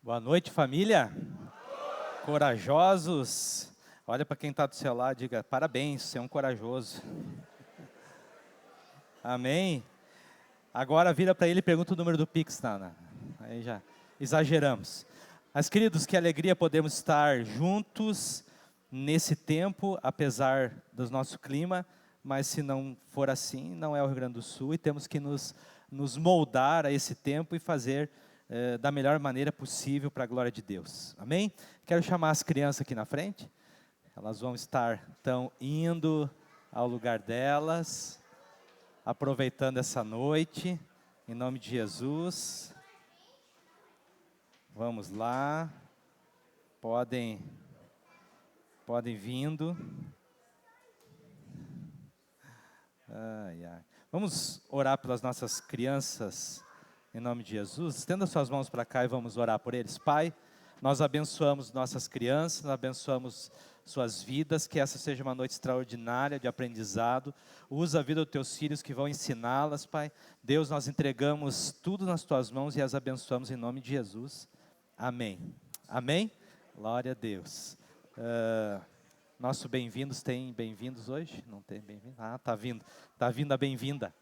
Boa noite, família. Corajosos. Olha para quem está do seu lado e diga, parabéns, você é um corajoso. Amém? Agora vira para ele e pergunta o número do Pix, Nana. Aí já exageramos. Mas, queridos, que alegria podemos estar juntos nesse tempo, apesar do nosso clima. Mas se não for assim, não é o Rio Grande do Sul e temos que nos moldar a esse tempo e fazer da melhor maneira possível para a glória de Deus. Amém? Quero chamar as crianças aqui na frente. Elas vão estar, então, indo ao lugar delas, aproveitando essa noite, em nome de Jesus. Vamos lá. Podem vindo. Ai, ai. Vamos orar pelas nossas crianças, em nome de Jesus. Estenda suas mãos para cá e vamos orar por eles. Pai, nós abençoamos nossas crianças, nós abençoamos suas vidas, que essa seja uma noite extraordinária de aprendizado. Usa a vida dos teus filhos que vão ensiná-las, Pai. Deus, nós entregamos tudo nas tuas mãos e as abençoamos em nome de Jesus. Amém. Amém? Glória a Deus. Nosso bem-vindos, tem bem-vindos hoje? Não tem bem-vindo? Ah, está vindo a bem-vinda.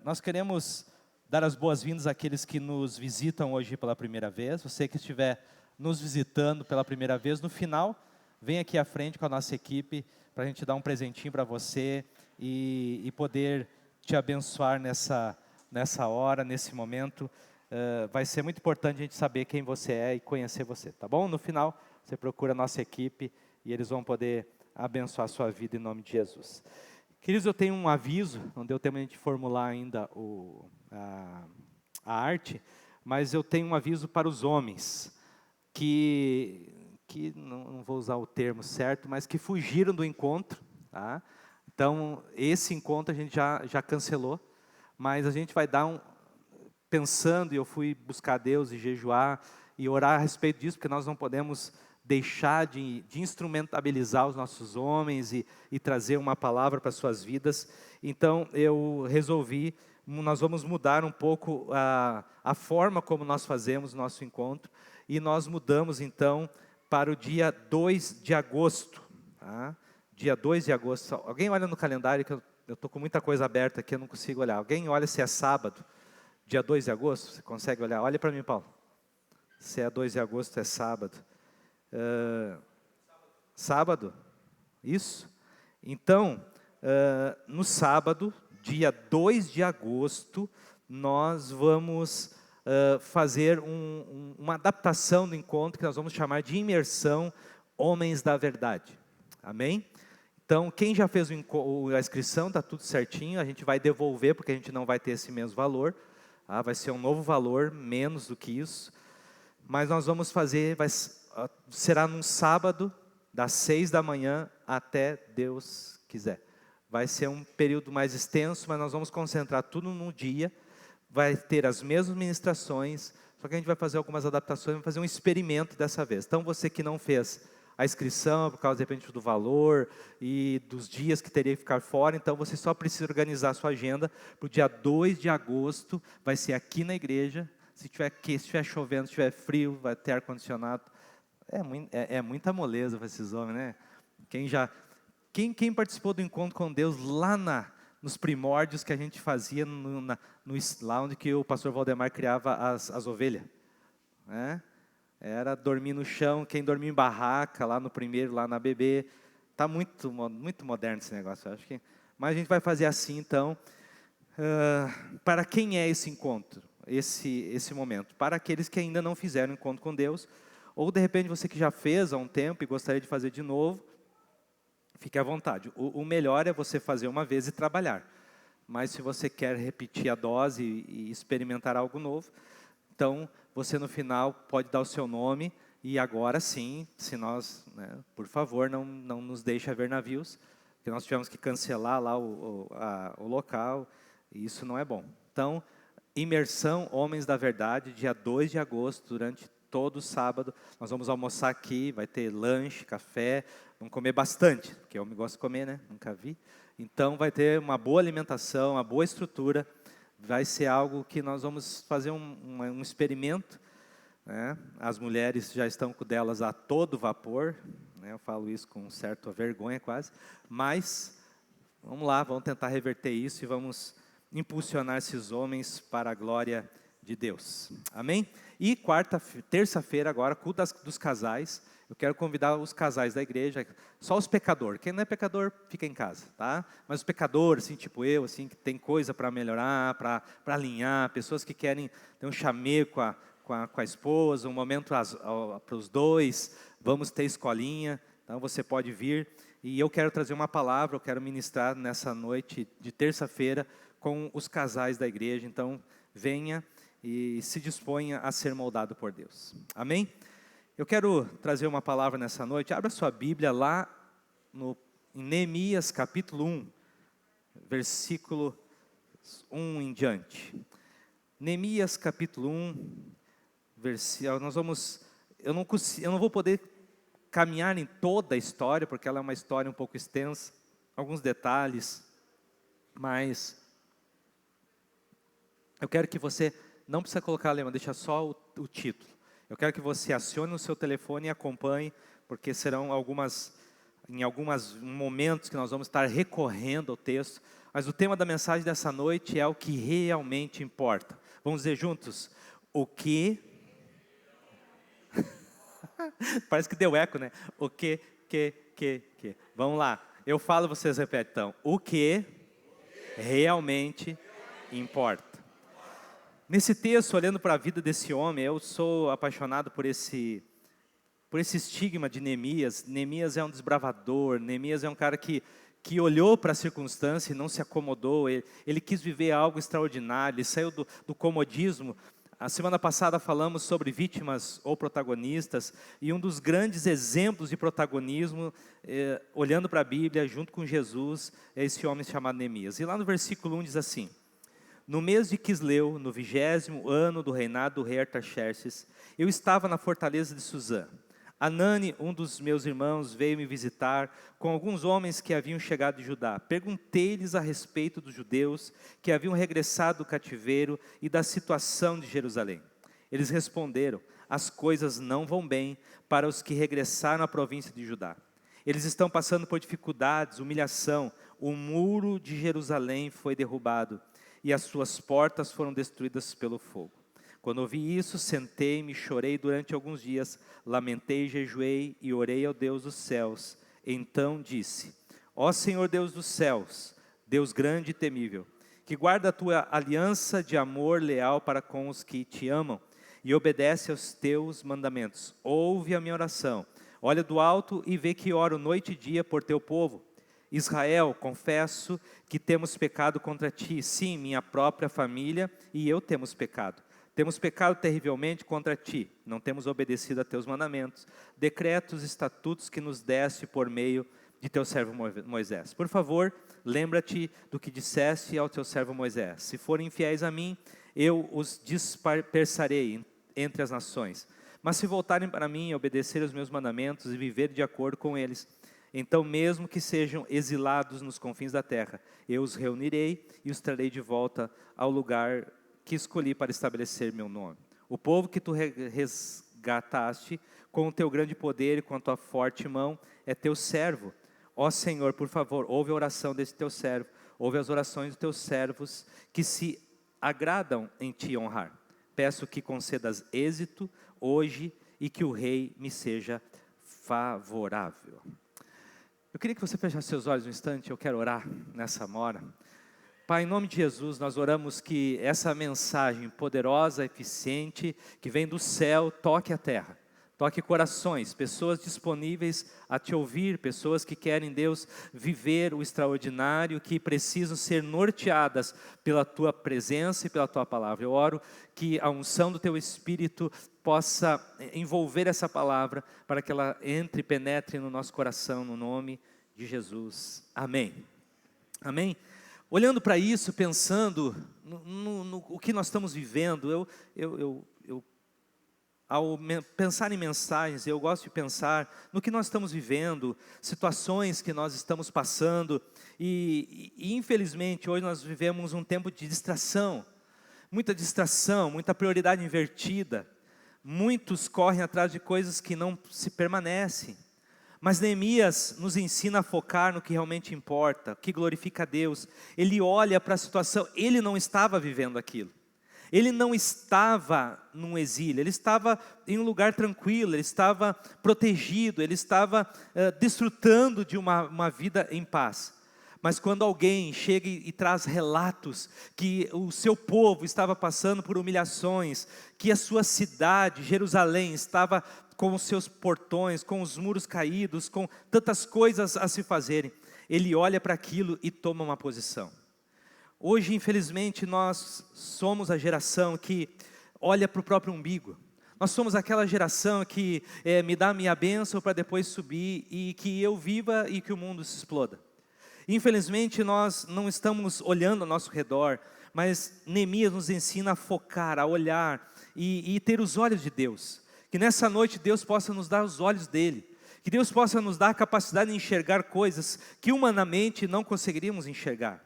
Nós queremos dar as boas-vindas àqueles que nos visitam hoje pela primeira vez. Você que estiver nos visitando pela primeira vez, no final, vem aqui à frente com a nossa equipe para a gente dar um presentinho para você e poder te abençoar nessa hora, nesse momento. Vai ser muito importante a gente saber quem você é e conhecer você, tá bom? No final, você procura a nossa equipe e eles vão poder abençoar a sua vida em nome de Jesus. Queridos, eu tenho um aviso, não deu tempo de a gente formular ainda a arte, mas eu tenho um aviso para os homens, que não vou usar o termo certo, mas que fugiram do encontro. Tá? Então, esse encontro a gente já cancelou, mas a gente vai dar pensando, e eu fui buscar Deus e jejuar e orar a respeito disso, porque nós não podemos deixar de instrumentabilizar os nossos homens e trazer uma palavra para as suas vidas. Então, eu resolvi, nós vamos mudar um pouco a forma como nós fazemos o nosso encontro, e nós mudamos, então, para o dia 2 de agosto. Tá? Dia 2 de agosto. Alguém olha no calendário, que eu estou com muita coisa aberta aqui, eu não consigo olhar. Alguém olha se é sábado, dia 2 de agosto? Você consegue olhar? Olha para mim, Paulo. Se é 2 de agosto, é sábado. Sábado? Isso? Então, no sábado, dia 2 de agosto, nós vamos fazer uma adaptação do encontro que nós vamos chamar de imersão Homens da Verdade. Amém? Então, quem já fez a inscrição, está tudo certinho, a gente vai devolver, porque a gente não vai ter esse mesmo valor. Vai ser um novo valor, menos do que isso. Mas nós vamos fazer, será num sábado, das 6 da manhã até Deus quiser. Vai ser um período mais extenso, mas nós vamos concentrar tudo num dia. Vai ter as mesmas ministrações, só que a gente vai fazer algumas adaptações, vai fazer um experimento dessa vez. Então, você que não fez a inscrição, por causa, de repente, do valor e dos dias que teria que ficar fora, então você só precisa organizar a sua agenda para o dia 2 de agosto, vai ser aqui na igreja. Se estiver chovendo, se estiver frio, vai ter ar-condicionado. É muita moleza para esses homens, né? Quem participou do encontro com Deus lá nos primórdios que a gente fazia lá onde que o pastor Valdemar criava as ovelhas? Né? Era dormir no chão, quem dormia em barraca, lá no primeiro, lá na BB. Está muito moderno esse negócio, eu acho que. Mas a gente vai fazer assim, então. Para quem é esse encontro? Esse momento? Para aqueles que ainda não fizeram encontro com Deus, ou de repente você que já fez há um tempo e gostaria de fazer de novo, fique à vontade. O melhor é você fazer uma vez e trabalhar. Mas se você quer repetir a dose e experimentar algo novo, então você no final pode dar o seu nome, e agora sim, se nós, por favor, não nos deixe haver navios, porque nós tivemos que cancelar lá o local, e isso não é bom. Então, imersão Homens da Verdade, dia 2 de agosto, durante todo sábado. Nós vamos almoçar aqui, vai ter lanche, café, vamos comer bastante, porque eu me gosto de comer, né? Nunca vi. Então vai ter uma boa alimentação, uma boa estrutura. vai ser algo que nós vamos fazer um experimento, né? As mulheres já estão com delas a todo vapor, né? Eu falo isso com certa vergonha quase, mas vamos lá, vamos tentar reverter isso e vamos impulsionar esses homens para a glória de Deus. Amém? E terça-feira agora, culto dos casais. Eu quero convidar os casais da igreja, só os pecadores. Quem não é pecador, fica em casa, tá? Mas os pecadores, assim, tipo eu, assim, que tem coisa para melhorar, para alinhar, pessoas que querem ter um chamego com a esposa, um momento para os dois, vamos ter escolinha, então você pode vir. E eu quero trazer uma palavra, eu quero ministrar nessa noite de terça-feira com os casais da igreja. Então, venha e se disponha a ser moldado por Deus. Amém? Eu quero trazer uma palavra nessa noite. Abra sua Bíblia lá em Neemias capítulo 1, versículo 1 em diante. Neemias capítulo 1, eu não vou poder caminhar em toda a história, porque ela é uma história um pouco extensa, alguns detalhes, mas eu quero que você, não precisa colocar lema, deixa só o título. Eu quero que você acione o seu telefone e acompanhe, porque serão em alguns momentos que nós vamos estar recorrendo ao texto, mas o tema da mensagem dessa noite é o que realmente importa. Vamos dizer juntos, o que... Parece que deu eco, né? O que. Vamos lá, eu falo, vocês repetem então. O que realmente importa. Nesse texto, olhando para a vida desse homem, eu sou apaixonado por esse estigma de Neemias. Neemias é um desbravador, Neemias é um cara que olhou para a circunstância e não se acomodou, ele quis viver algo extraordinário, ele saiu do comodismo. A semana passada falamos sobre vítimas ou protagonistas, e um dos grandes exemplos de protagonismo, olhando para a Bíblia, junto com Jesus, é esse homem chamado Neemias. E lá no versículo 1 diz assim: no mês de Quisleu, no 20º ano do reinado do rei Artaxerxes, eu estava na fortaleza de Suzã. Anani, um dos meus irmãos, veio me visitar com alguns homens que haviam chegado de Judá. Perguntei-lhes a respeito dos judeus que haviam regressado do cativeiro e da situação de Jerusalém. Eles responderam: as coisas não vão bem para os que regressaram à província de Judá. Eles estão passando por dificuldades, humilhação. O muro de Jerusalém foi derrubado e as suas portas foram destruídas pelo fogo. Quando ouvi isso, sentei-me, chorei durante alguns dias, lamentei, jejuei e orei ao Deus dos céus. Então disse: ó Senhor Deus dos céus, Deus grande e temível, que guarda a tua aliança de amor leal para com os que te amam e obedece aos teus mandamentos. Ouve a minha oração, olha do alto e vê que oro noite e dia por teu povo. Israel, confesso que temos pecado contra ti, sim, minha própria família e eu temos pecado. Temos pecado terrivelmente contra ti, não temos obedecido a teus mandamentos, decretos, estatutos que nos deste por meio de teu servo Moisés. Por favor, lembra-te do que disseste ao teu servo Moisés. Se forem infiéis a mim, eu os dispersarei entre as nações. Mas se voltarem para mim e obedecerem os meus mandamentos e viver de acordo com eles, então mesmo que sejam exilados nos confins da terra, eu os reunirei e os trarei de volta ao lugar que escolhi para estabelecer meu nome. O povo que tu resgataste com o teu grande poder e com a tua forte mão é teu servo. Ó Senhor, por favor, ouve a oração desse teu servo, ouve as orações dos teus servos que se agradam em te honrar. Peço que concedas êxito hoje e que o rei me seja favorável. Eu queria que você fechasse seus olhos um instante, eu quero orar nessa hora. Pai, em nome de Jesus, nós oramos que essa mensagem poderosa, eficiente, que vem do céu, toque a terra, toque corações, pessoas disponíveis a te ouvir, pessoas que querem, Deus, viver o extraordinário, que precisam ser norteadas pela tua presença e pela tua palavra. Eu oro que a unção do teu Espírito possa envolver essa palavra, para que ela entre e penetre no nosso coração, no nome de Jesus. Amém. Amém. Olhando para isso, pensando no que nós estamos vivendo, ao pensar em mensagens, eu gosto de pensar no que nós estamos vivendo, situações que nós estamos passando, e infelizmente hoje nós vivemos um tempo de distração. muita distração, muita prioridade invertida. Muitos correm atrás de coisas que não se permanecem. Mas Neemias nos ensina a focar no que realmente importa, o que glorifica a Deus. Ele olha para a situação, ele não estava vivendo aquilo. Ele não estava num exílio, ele estava em um lugar tranquilo, ele estava protegido, ele estava desfrutando de uma vida em paz. Mas quando alguém chega e traz relatos que o seu povo estava passando por humilhações, que a sua cidade, Jerusalém, estava com os seus portões, com os muros caídos, com tantas coisas a se fazerem, ele olha para aquilo e toma uma posição. Hoje, infelizmente, nós somos a geração que olha para o próprio umbigo. Nós somos aquela geração que me dá a minha bênção para depois subir e que eu viva e que o mundo se exploda. Infelizmente, nós não estamos olhando ao nosso redor, mas Neemias nos ensina a focar, a olhar e ter os olhos de Deus. Que nessa noite Deus possa nos dar os olhos dele. Que Deus possa nos dar a capacidade de enxergar coisas que humanamente não conseguiríamos enxergar.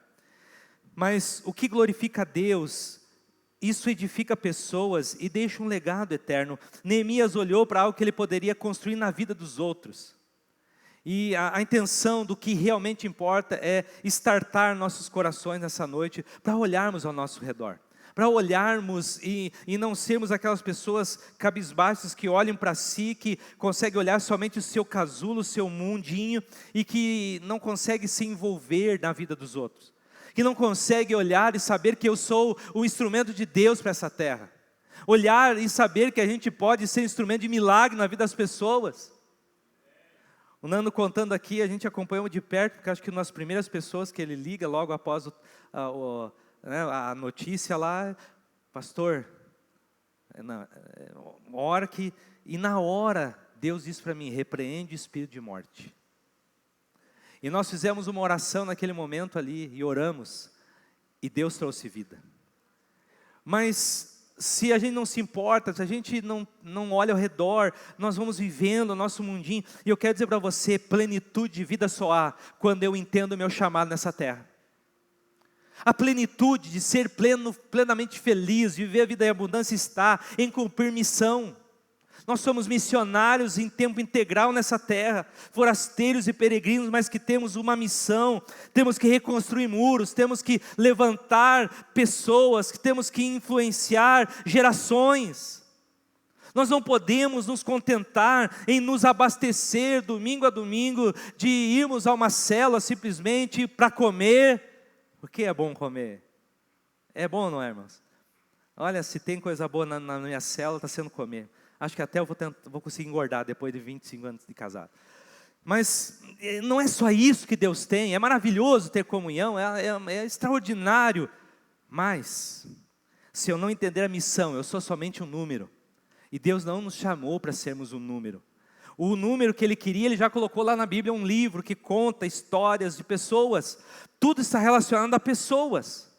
Mas o que glorifica a Deus, isso edifica pessoas e deixa um legado eterno. Neemias olhou para algo que ele poderia construir na vida dos outros. E a intenção do que realmente importa é estartar nossos corações nessa noite para olharmos ao nosso redor. Para olharmos e não sermos aquelas pessoas cabisbaixas que olham para si, que conseguem olhar somente o seu casulo, o seu mundinho, e que não conseguem se envolver na vida dos outros. Que não conseguem olhar e saber que eu sou o instrumento de Deus para essa terra. Olhar e saber que a gente pode ser instrumento de milagre na vida das pessoas. O Nando contando aqui, a gente acompanhou de perto, porque acho que uma das primeiras pessoas que ele liga logo após a notícia lá, pastor, ora que, e na hora Deus disse para mim, repreende o espírito de morte. E nós fizemos uma oração naquele momento ali, e oramos, e Deus trouxe vida. Mas se a gente não se importa, se a gente não olha ao redor, nós vamos vivendo o nosso mundinho, e eu quero dizer para você, plenitude de vida só há quando eu entendo o meu chamado nessa terra. A plenitude de ser plenamente feliz, de viver a vida em abundância está em cumprir missão. Nós somos missionários em tempo integral nessa terra, forasteiros e peregrinos, mas que temos uma missão, temos que reconstruir muros, temos que levantar pessoas, que temos que influenciar gerações. Nós não podemos nos contentar em nos abastecer domingo a domingo, de irmos a uma célula simplesmente para comer, porque é bom comer. É bom, não é, irmãos? Olha, se tem coisa boa na minha célula, está sendo comer. Acho que até eu vou conseguir engordar depois de 25 anos de casado. Mas não é só isso que Deus tem. É maravilhoso ter comunhão, é extraordinário. Mas, se eu não entender a missão, eu sou somente um número. E Deus não nos chamou para sermos um número. O número que Ele queria, Ele já colocou lá na Bíblia um livro que conta histórias de pessoas. Tudo está relacionado a pessoas.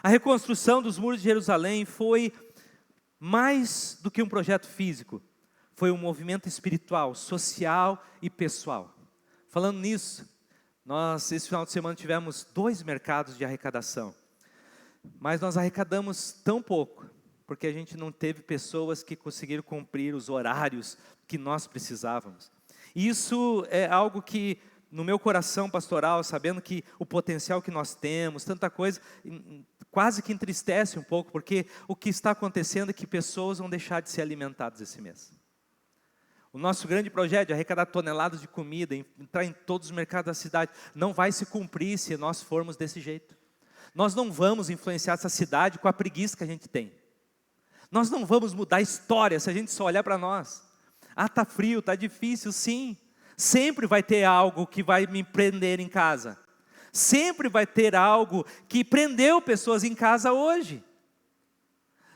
A reconstrução dos muros de Jerusalém foi mais do que um projeto físico, foi um movimento espiritual, social e pessoal. Falando nisso, nós esse final de semana tivemos 2 mercados de arrecadação, mas nós arrecadamos tão pouco, porque a gente não teve pessoas que conseguiram cumprir os horários que nós precisávamos. E isso é algo que no meu coração pastoral, sabendo que o potencial que nós temos, tanta coisa, quase que entristece um pouco, porque o que está acontecendo é que pessoas vão deixar de ser alimentadas esse mês. O nosso grande projeto de arrecadar toneladas de comida, entrar em todos os mercados da cidade, não vai se cumprir se nós formos desse jeito. Nós não vamos influenciar essa cidade com a preguiça que a gente tem. Nós não vamos mudar a história se a gente só olhar para nós. Ah, está frio, está difícil, sim. Sempre vai ter algo que vai me prender em casa. Sempre vai ter algo que prendeu pessoas em casa hoje.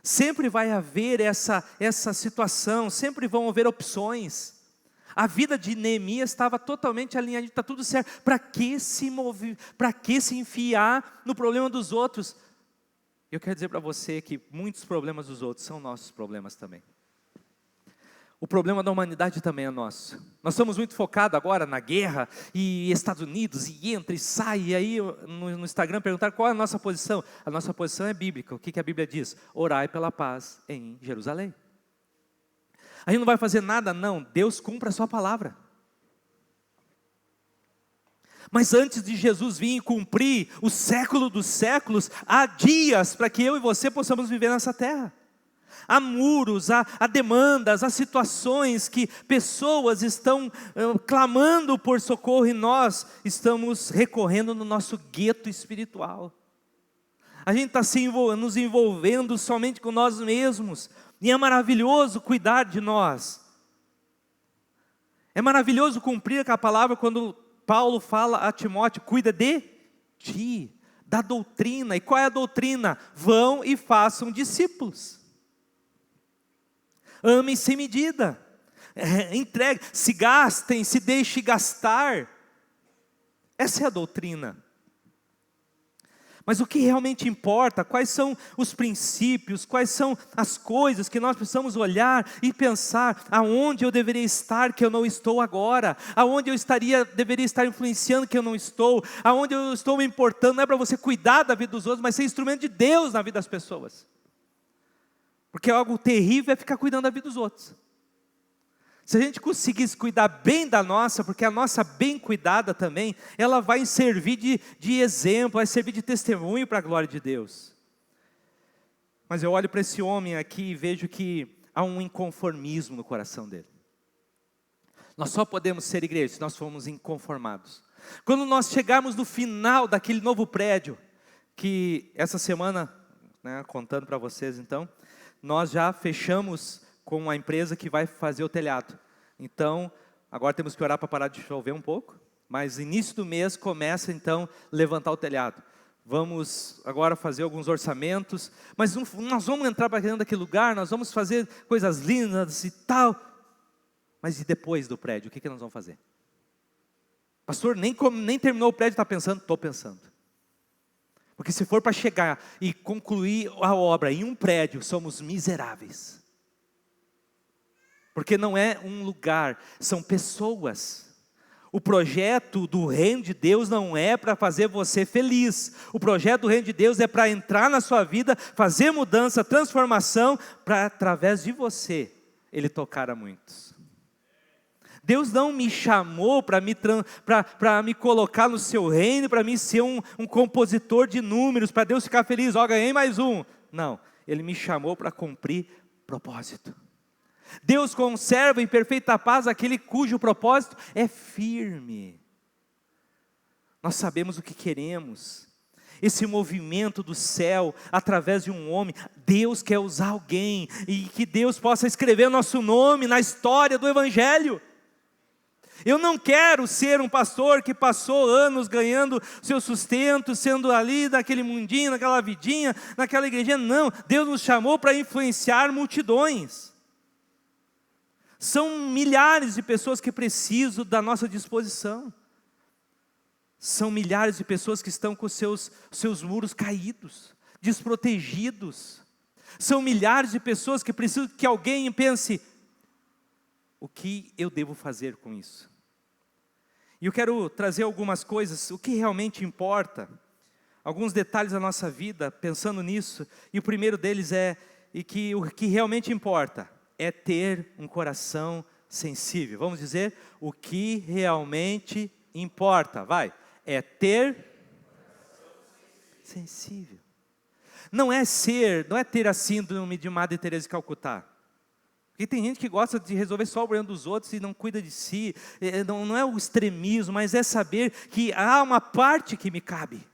Sempre vai haver essa situação, sempre vão haver opções. A vida de Neemias estava totalmente alinhada, está tudo certo. Para que se mover, para que se enfiar no problema dos outros? Eu quero dizer para você que muitos problemas dos outros são nossos problemas também. O problema da humanidade também é nosso. Nós estamos muito focados agora na guerra, e Estados Unidos, e entra e sai, e aí no Instagram perguntaram qual é a nossa posição. A nossa posição é bíblica. O que a Bíblia diz? Orai pela paz em Jerusalém. A gente não vai fazer nada, não. Deus cumpre a sua palavra. Mas antes de Jesus vir e cumprir o século dos séculos, há dias para que eu e você possamos viver nessa terra. Há muros, há demandas, há situações que pessoas estão clamando por socorro e nós estamos recorrendo no nosso gueto espiritual. A gente está nos envolvendo somente com nós mesmos. E é maravilhoso cuidar de nós. É maravilhoso cumprir com a palavra quando Paulo fala a Timóteo, cuida de ti, da doutrina. E qual é a doutrina? Vão e façam discípulos. Amem sem medida, entregue, se gastem, se deixem gastar. Essa é a doutrina. Mas o que realmente importa, quais são os princípios, quais são as coisas que nós precisamos olhar e pensar, aonde eu deveria estar que eu não estou agora, aonde eu deveria estar influenciando que eu não estou, aonde eu estou me importando. Não é para você cuidar da vida dos outros, mas ser instrumento de Deus na vida das pessoas. Porque algo terrível é ficar cuidando da vida dos outros. Se a gente conseguisse cuidar bem da nossa, porque a nossa bem cuidada também, ela vai servir de exemplo, vai servir de testemunho para a glória de Deus. Mas eu olho para esse homem aqui e vejo que há um inconformismo no coração dele. Nós só podemos ser igreja se nós formos inconformados. Quando nós chegarmos no final daquele novo prédio, que essa semana, contando para vocês então, nós já fechamos com a empresa que vai fazer o telhado. Então, agora temos que orar para parar de chover um pouco, mas início do mês começa então levantar o telhado. Vamos agora fazer alguns orçamentos, mas nós vamos entrar para dentro daquele lugar, nós vamos fazer coisas lindas e tal. Mas e depois do prédio, o que nós vamos fazer? Pastor, nem terminou o prédio, está pensando? Estou pensando. Porque se for para chegar e concluir a obra em um prédio, somos miseráveis. Porque não é um lugar, são pessoas. O projeto do reino de Deus não é para fazer você feliz. O projeto do reino de Deus é para entrar na sua vida, fazer mudança, transformação, para através de você, Ele tocar a muitos. Deus não me chamou para me colocar no seu reino, para mim ser um compositor de números, para Deus ficar feliz, ganhei mais um. Não, Ele me chamou para cumprir propósito. Deus conserva em perfeita paz aquele cujo propósito é firme. Nós sabemos o que queremos. Esse movimento do céu, através de um homem, Deus quer usar alguém, e que Deus possa escrever o nosso nome na história do Evangelho. Eu não quero ser um pastor que passou anos ganhando seu sustento, sendo ali naquele mundinho, naquela vidinha, naquela igrejinha. Não, Deus nos chamou para influenciar multidões. São milhares de pessoas que precisam da nossa disposição. São milhares de pessoas que estão com seus muros caídos, desprotegidos. São milhares de pessoas que precisam que alguém pense, o que eu devo fazer com isso? E eu quero trazer algumas coisas, o que realmente importa, alguns detalhes da nossa vida, pensando nisso. E o primeiro deles o que realmente importa é ter um coração sensível. Vamos dizer, o que realmente importa, é ter sensível. Não é ter a síndrome de Madre Teresa de Calcutá. Porque tem gente que gosta de resolver só o problema dos outros e não cuida de si. Não é o extremismo, mas é saber que há uma parte que me cabe.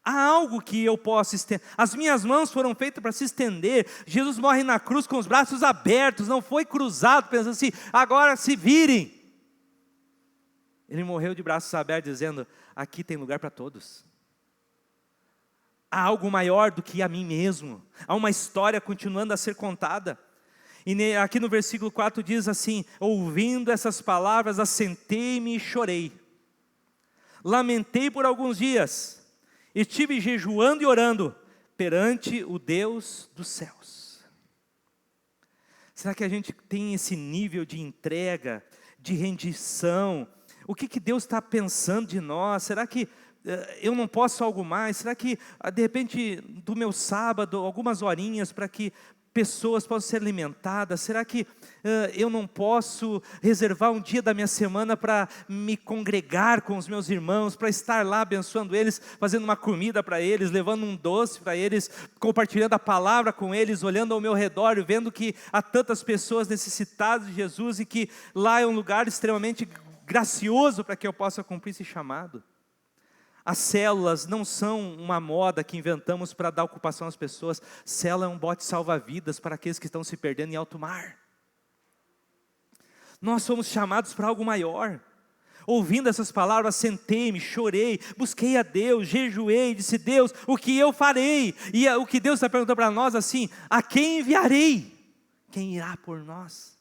Há algo que eu posso estender. As minhas mãos foram feitas para se estender. Jesus morre na cruz com os braços abertos, não foi cruzado, pensando assim, agora se virem. Ele morreu de braços abertos, dizendo, aqui tem lugar para todos. Há algo maior do que a mim mesmo. Há uma história continuando a ser contada. E aqui no versículo 4 diz assim, ouvindo essas palavras, assentei-me e chorei. Lamentei por alguns dias. Estive jejuando e orando perante o Deus dos céus. Será que a gente tem esse nível de entrega, de rendição? O que Deus está pensando de nós? Será que eu não posso algo mais? Será que, de repente, do meu sábado, algumas horinhas para que pessoas possam ser alimentadas? Será que eu não posso reservar um dia da minha semana para me congregar com os meus irmãos, para estar lá abençoando eles, fazendo uma comida para eles, levando um doce para eles, compartilhando a palavra com eles, olhando ao meu redor e vendo que há tantas pessoas necessitadas de Jesus e que lá é um lugar extremamente gracioso para que eu possa cumprir esse chamado? As células não são uma moda que inventamos para dar ocupação às pessoas. Célula é um bote salva-vidas para aqueles que estão se perdendo em alto mar. Nós somos chamados para algo maior. Ouvindo essas palavras, sentei-me, chorei, busquei a Deus, jejuei, disse: Deus, o que eu farei? E o que Deus está perguntando para nós assim: a quem enviarei? Quem irá por nós?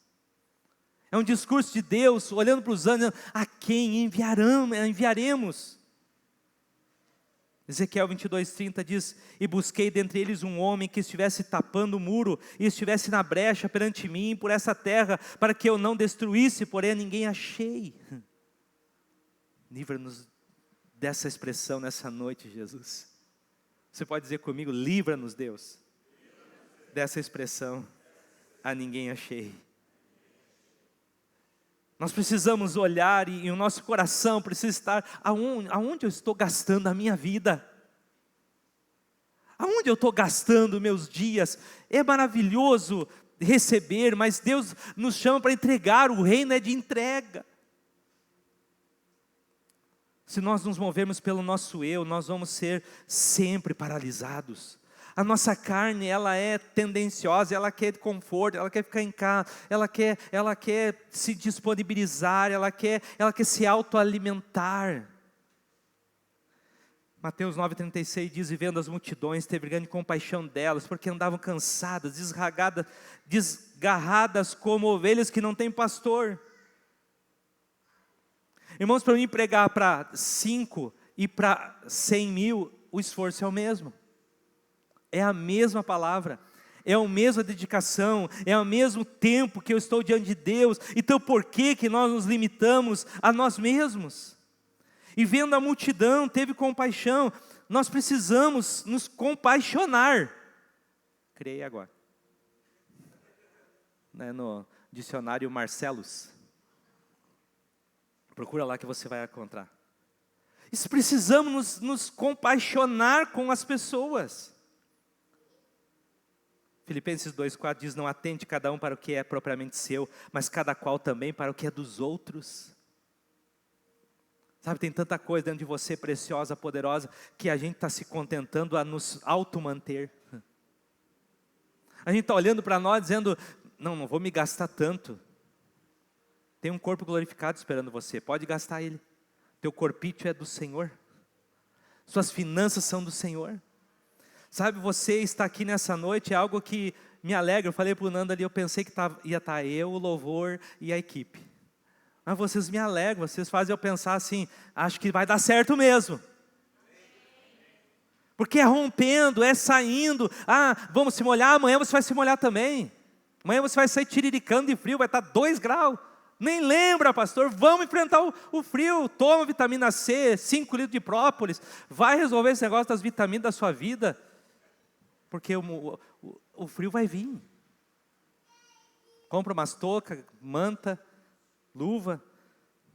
É um discurso de Deus, olhando para os anos, a quem enviaremos? Ezequiel 22:30 diz: e busquei dentre eles um homem que estivesse tapando o muro, e estivesse na brecha perante mim, por essa terra, para que eu não destruísse, porém a ninguém achei. Livra-nos dessa expressão nessa noite, Jesus. Você pode dizer comigo: livra-nos, Deus, dessa expressão, a ninguém achei. Nós precisamos olhar e o nosso coração precisa estar aonde eu estou gastando a minha vida. Aonde eu estou gastando meus dias? É maravilhoso receber, mas Deus nos chama para entregar, o reino é de entrega. Se nós nos movermos pelo nosso eu, nós vamos ser sempre paralisados. A nossa carne, ela é tendenciosa, ela quer conforto, ela quer ficar em casa, ela quer se disponibilizar, ela quer se autoalimentar. Mateus 9,36 diz: e vendo as multidões, teve grande compaixão delas, porque andavam cansadas, desgarradas como ovelhas que não têm pastor. Irmãos, para mim pregar para 5 e para 100 mil, o esforço é o mesmo. É a mesma palavra, é a mesma dedicação, é o mesmo tempo que eu estou diante de Deus. Então por que nós nos limitamos a nós mesmos? E vendo a multidão, teve compaixão. Nós precisamos nos compaixonar. Criei agora, no dicionário Marcelos. Procura lá que você vai encontrar. Precisamos nos compaixonar com as pessoas. Filipenses 2,4 diz: não atente cada um para o que é propriamente seu, mas cada qual também para o que é dos outros. Sabe, tem tanta coisa dentro de você, preciosa, poderosa, que a gente está se contentando a nos automanter. A gente está olhando para nós dizendo: não vou me gastar tanto. Tem um corpo glorificado esperando você, pode gastar ele. Teu corpício é do Senhor. Suas finanças são do Senhor. Sabe, você está aqui nessa noite, é algo que me alegra. Eu falei para o Nando ali, eu pensei que ia estar eu, o louvor e a equipe. Mas vocês me alegram, vocês fazem eu pensar assim: acho que vai dar certo mesmo. Porque é rompendo, é saindo. Vamos se molhar, amanhã você vai se molhar também. Amanhã você vai sair tiriricando de frio, vai estar 2 graus. Nem lembra, pastor, vamos enfrentar o frio. Toma vitamina C, 5 litros de própolis. Vai resolver esse negócio das vitaminas da sua vida. Porque o frio vai vir. Compra umas toucas, manta, luva,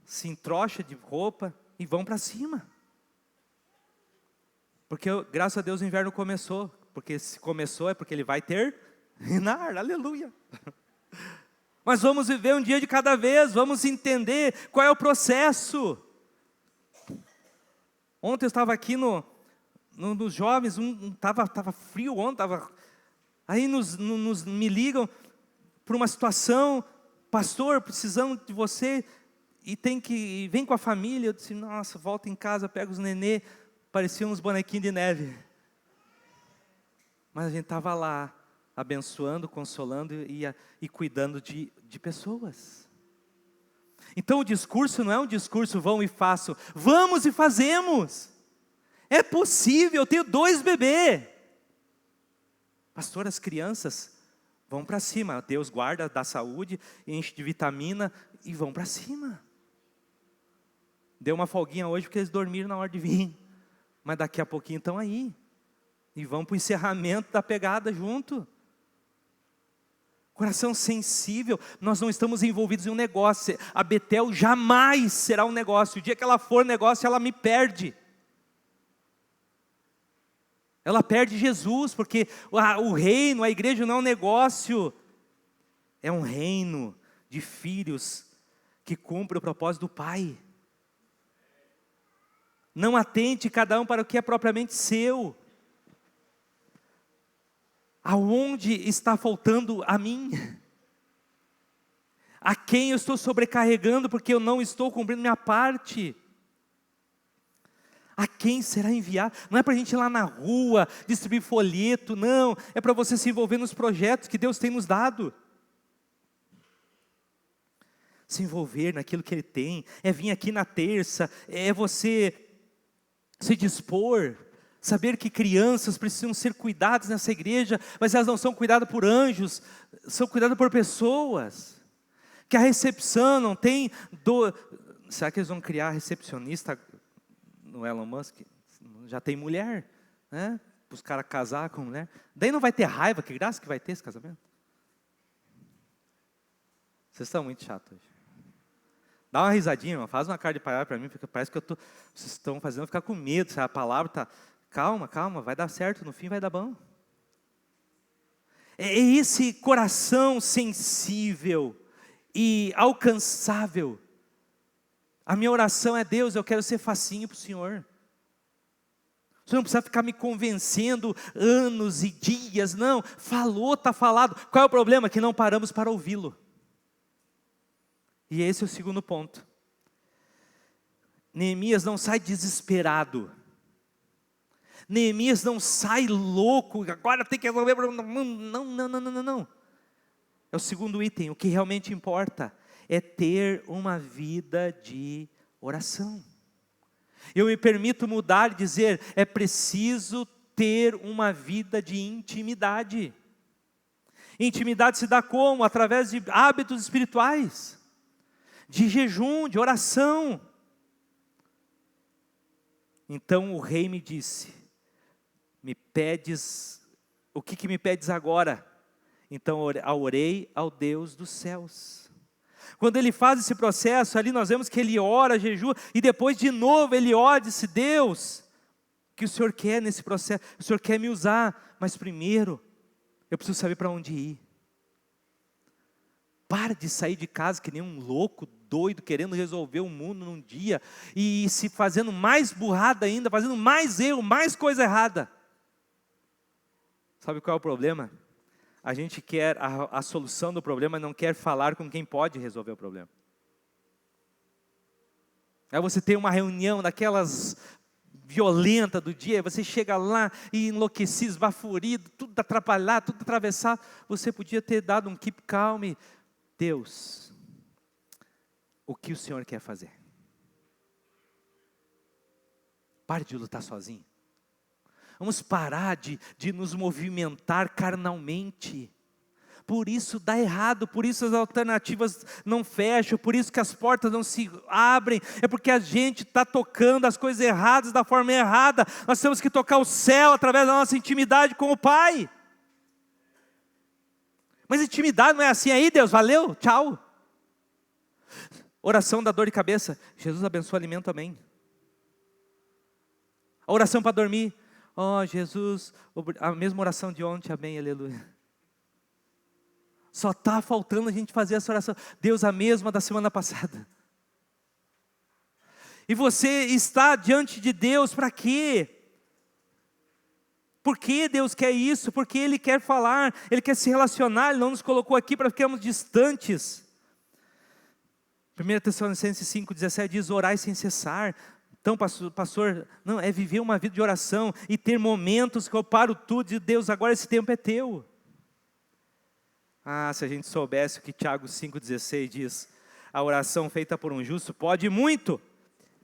se entrocha de roupa e vão para cima. Porque graças a Deus o inverno começou. Porque se começou é porque ele vai terminar, aleluia. Mas vamos viver um dia de cada vez, vamos entender qual é o processo. Ontem eu estava aqui nos jovens, estava frio ontem, aí me ligam para uma situação: pastor, precisamos de você, e vem com a família. Eu disse: nossa, volta em casa, pega os nenê, pareciam uns bonequinhos de neve. Mas a gente estava lá, abençoando, consolando e cuidando de pessoas. Então o discurso não é um discurso vão e façam, vamos e fazemos. É possível, eu tenho 2 bebês. Pastor, as crianças, Vão para cima. Deus guarda, dá saúde, enche de vitamina e vão para cima. Deu uma folguinha hoje porque eles dormiram na hora de vir. Mas daqui a pouquinho estão aí. E vão para o encerramento da pegada junto. Coração sensível, nós não estamos envolvidos em um negócio. A Betel jamais será um negócio. O dia que ela for negócio, ela me perde. Ela perde Jesus, porque o reino, a igreja não é um negócio. É um reino de filhos que cumpre o propósito do Pai. Não atente cada um para o que é propriamente seu. Aonde está faltando a mim? A quem eu estou sobrecarregando porque eu não estou cumprindo minha parte? A quem será enviado? Não é para a gente ir lá na rua, distribuir folheto, não. É para você se envolver nos projetos que Deus tem nos dado. Se envolver naquilo que Ele tem, é vir aqui na terça, é você se dispor. Saber que crianças precisam ser cuidadas nessa igreja, mas elas não são cuidadas por anjos, são cuidadas por pessoas. Que a recepção não tem... Será que eles vão criar recepcionista no Elon Musk? Já tem mulher, né? Para os caras casar com mulher. Daí não vai ter raiva, que graça que vai ter esse casamento. Vocês estão muito chatos hoje. Dá uma risadinha, faz uma cara de palhaço para mim, porque parece que vocês estão fazendo eu ficar com medo, se a palavra está... Calma, calma, vai dar certo, no fim vai dar bom. É esse coração sensível e alcançável. A minha oração é: Deus, eu quero ser facinho para o Senhor. O Senhor não precisa ficar me convencendo anos e dias, não. Falou, está falado. Qual é o problema? Que não paramos para ouvi-lo. E esse é o segundo ponto. Neemias não sai desesperado. Neemias não sai louco, agora tem que resolver. Não. É o segundo item. O que realmente importa é ter uma vida de oração. Eu me permito mudar e dizer: é preciso ter uma vida de intimidade. Intimidade se dá como? Através de hábitos espirituais, de jejum, de oração. Então o rei me disse: me pedes, o que me pedes agora? Então orei ao Deus dos céus. Quando ele faz esse processo, ali nós vemos que ele ora, jejua, e depois de novo ele ora e disse: Deus, o que o Senhor quer nesse processo? O Senhor quer me usar, mas primeiro, eu preciso saber para onde ir. Para de sair de casa que nem um louco, doido, querendo resolver o mundo num dia, e se fazendo mais burrada ainda, fazendo mais erro, mais coisa errada. Sabe qual é o problema? A gente quer a solução do problema, mas não quer falar com quem pode resolver o problema. Aí você tem uma reunião daquelas violenta do dia, você chega lá e enlouquecido, esbaforido, tudo atrapalhado, tudo atravessado. Você podia ter dado um keep calm. Deus, o que o Senhor quer fazer? Pare de lutar sozinho. Vamos parar de nos movimentar carnalmente. Por isso dá errado, por isso as alternativas não fecham, por isso que as portas não se abrem. É porque a gente está tocando as coisas erradas da forma errada. Nós temos que tocar o céu através da nossa intimidade com o Pai. Mas intimidade não é assim aí, Deus, valeu, tchau. Oração da dor de cabeça: Jesus abençoa o alimento, amém. A oração para dormir: ó Jesus, a mesma oração de ontem, amém, aleluia. Só está faltando a gente fazer essa oração. Deus, a mesma da semana passada. E você está diante de Deus para quê? Por que Deus quer isso? Porque Ele quer falar, Ele quer se relacionar, Ele não nos colocou aqui para ficarmos distantes. 1 Tessalonicenses 5,17 diz: orai sem cessar. Então, pastor, não, é viver uma vida de oração e ter momentos que eu paro tudo e Deus, agora esse tempo é teu. Ah, se a gente soubesse o que Tiago 5,16 diz: a oração feita por um justo pode muito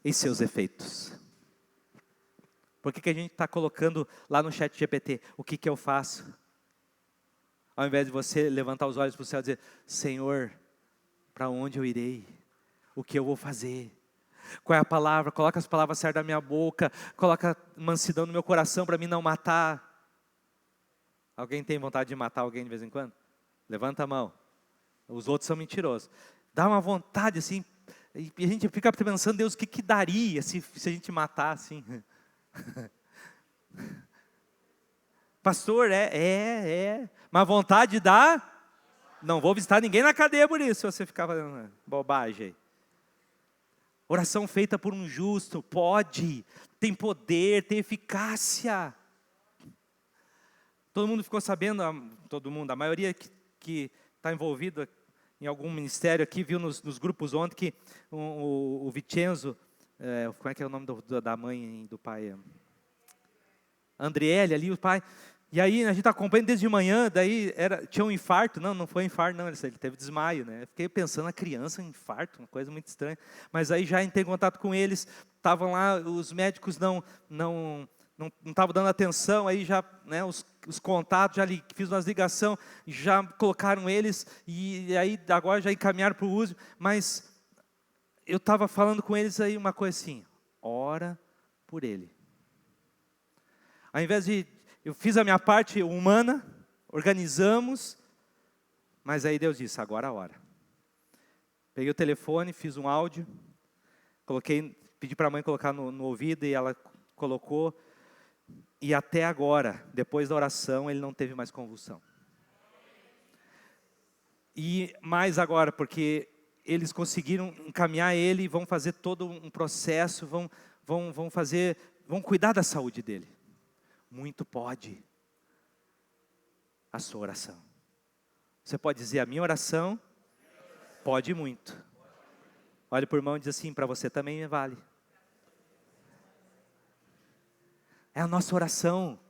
em seus efeitos. Por que a gente está colocando lá no chat GPT? O que eu faço? Ao invés de você levantar os olhos para o céu e dizer: Senhor, para onde eu irei? O que eu vou fazer? Qual é a palavra? Coloca as palavras certas na minha boca. Coloca mansidão no meu coração para mim não matar. Alguém tem vontade de matar alguém de vez em quando? Levanta a mão. Os outros são mentirosos. Dá uma vontade assim. E a gente fica pensando: Deus, o que daria se a gente matar assim? Pastor, mas vontade dá. Não vou visitar ninguém na cadeia por isso, se você ficar fazendo bobagem aí. Oração feita por um justo, pode, tem poder, tem eficácia. Todo mundo ficou sabendo, a maioria que está envolvida em algum ministério aqui, viu nos grupos ontem que o Vincenzo, como é que é o nome da mãe e do pai? Andriele ali, o pai. E aí a gente está acompanhando desde de manhã, daí tinha um infarto. Não foi infarto não, ele teve desmaio, né? Fiquei pensando na criança, um infarto, uma coisa muito estranha. Mas aí já entrei em contato com eles, estavam lá, os médicos não estavam dando atenção, aí já, né, os contatos, já fiz umas ligações, já colocaram eles, e aí agora já encaminharam para o uso, mas eu estava falando com eles aí uma coisa assim: ora por ele. Ao invés de, eu fiz a minha parte humana, organizamos, mas aí Deus disse: agora a hora. Peguei o telefone, fiz um áudio, pedi para a mãe colocar no ouvido, e ela colocou, e até agora, depois da oração, ele não teve mais convulsão. E mais agora, porque eles conseguiram encaminhar ele, vão fazer todo um processo, vão cuidar da saúde dele. Muito pode a sua oração. Você pode dizer: a minha oração pode muito. Olha para o irmão e diz assim: para você também vale. É a nossa oração.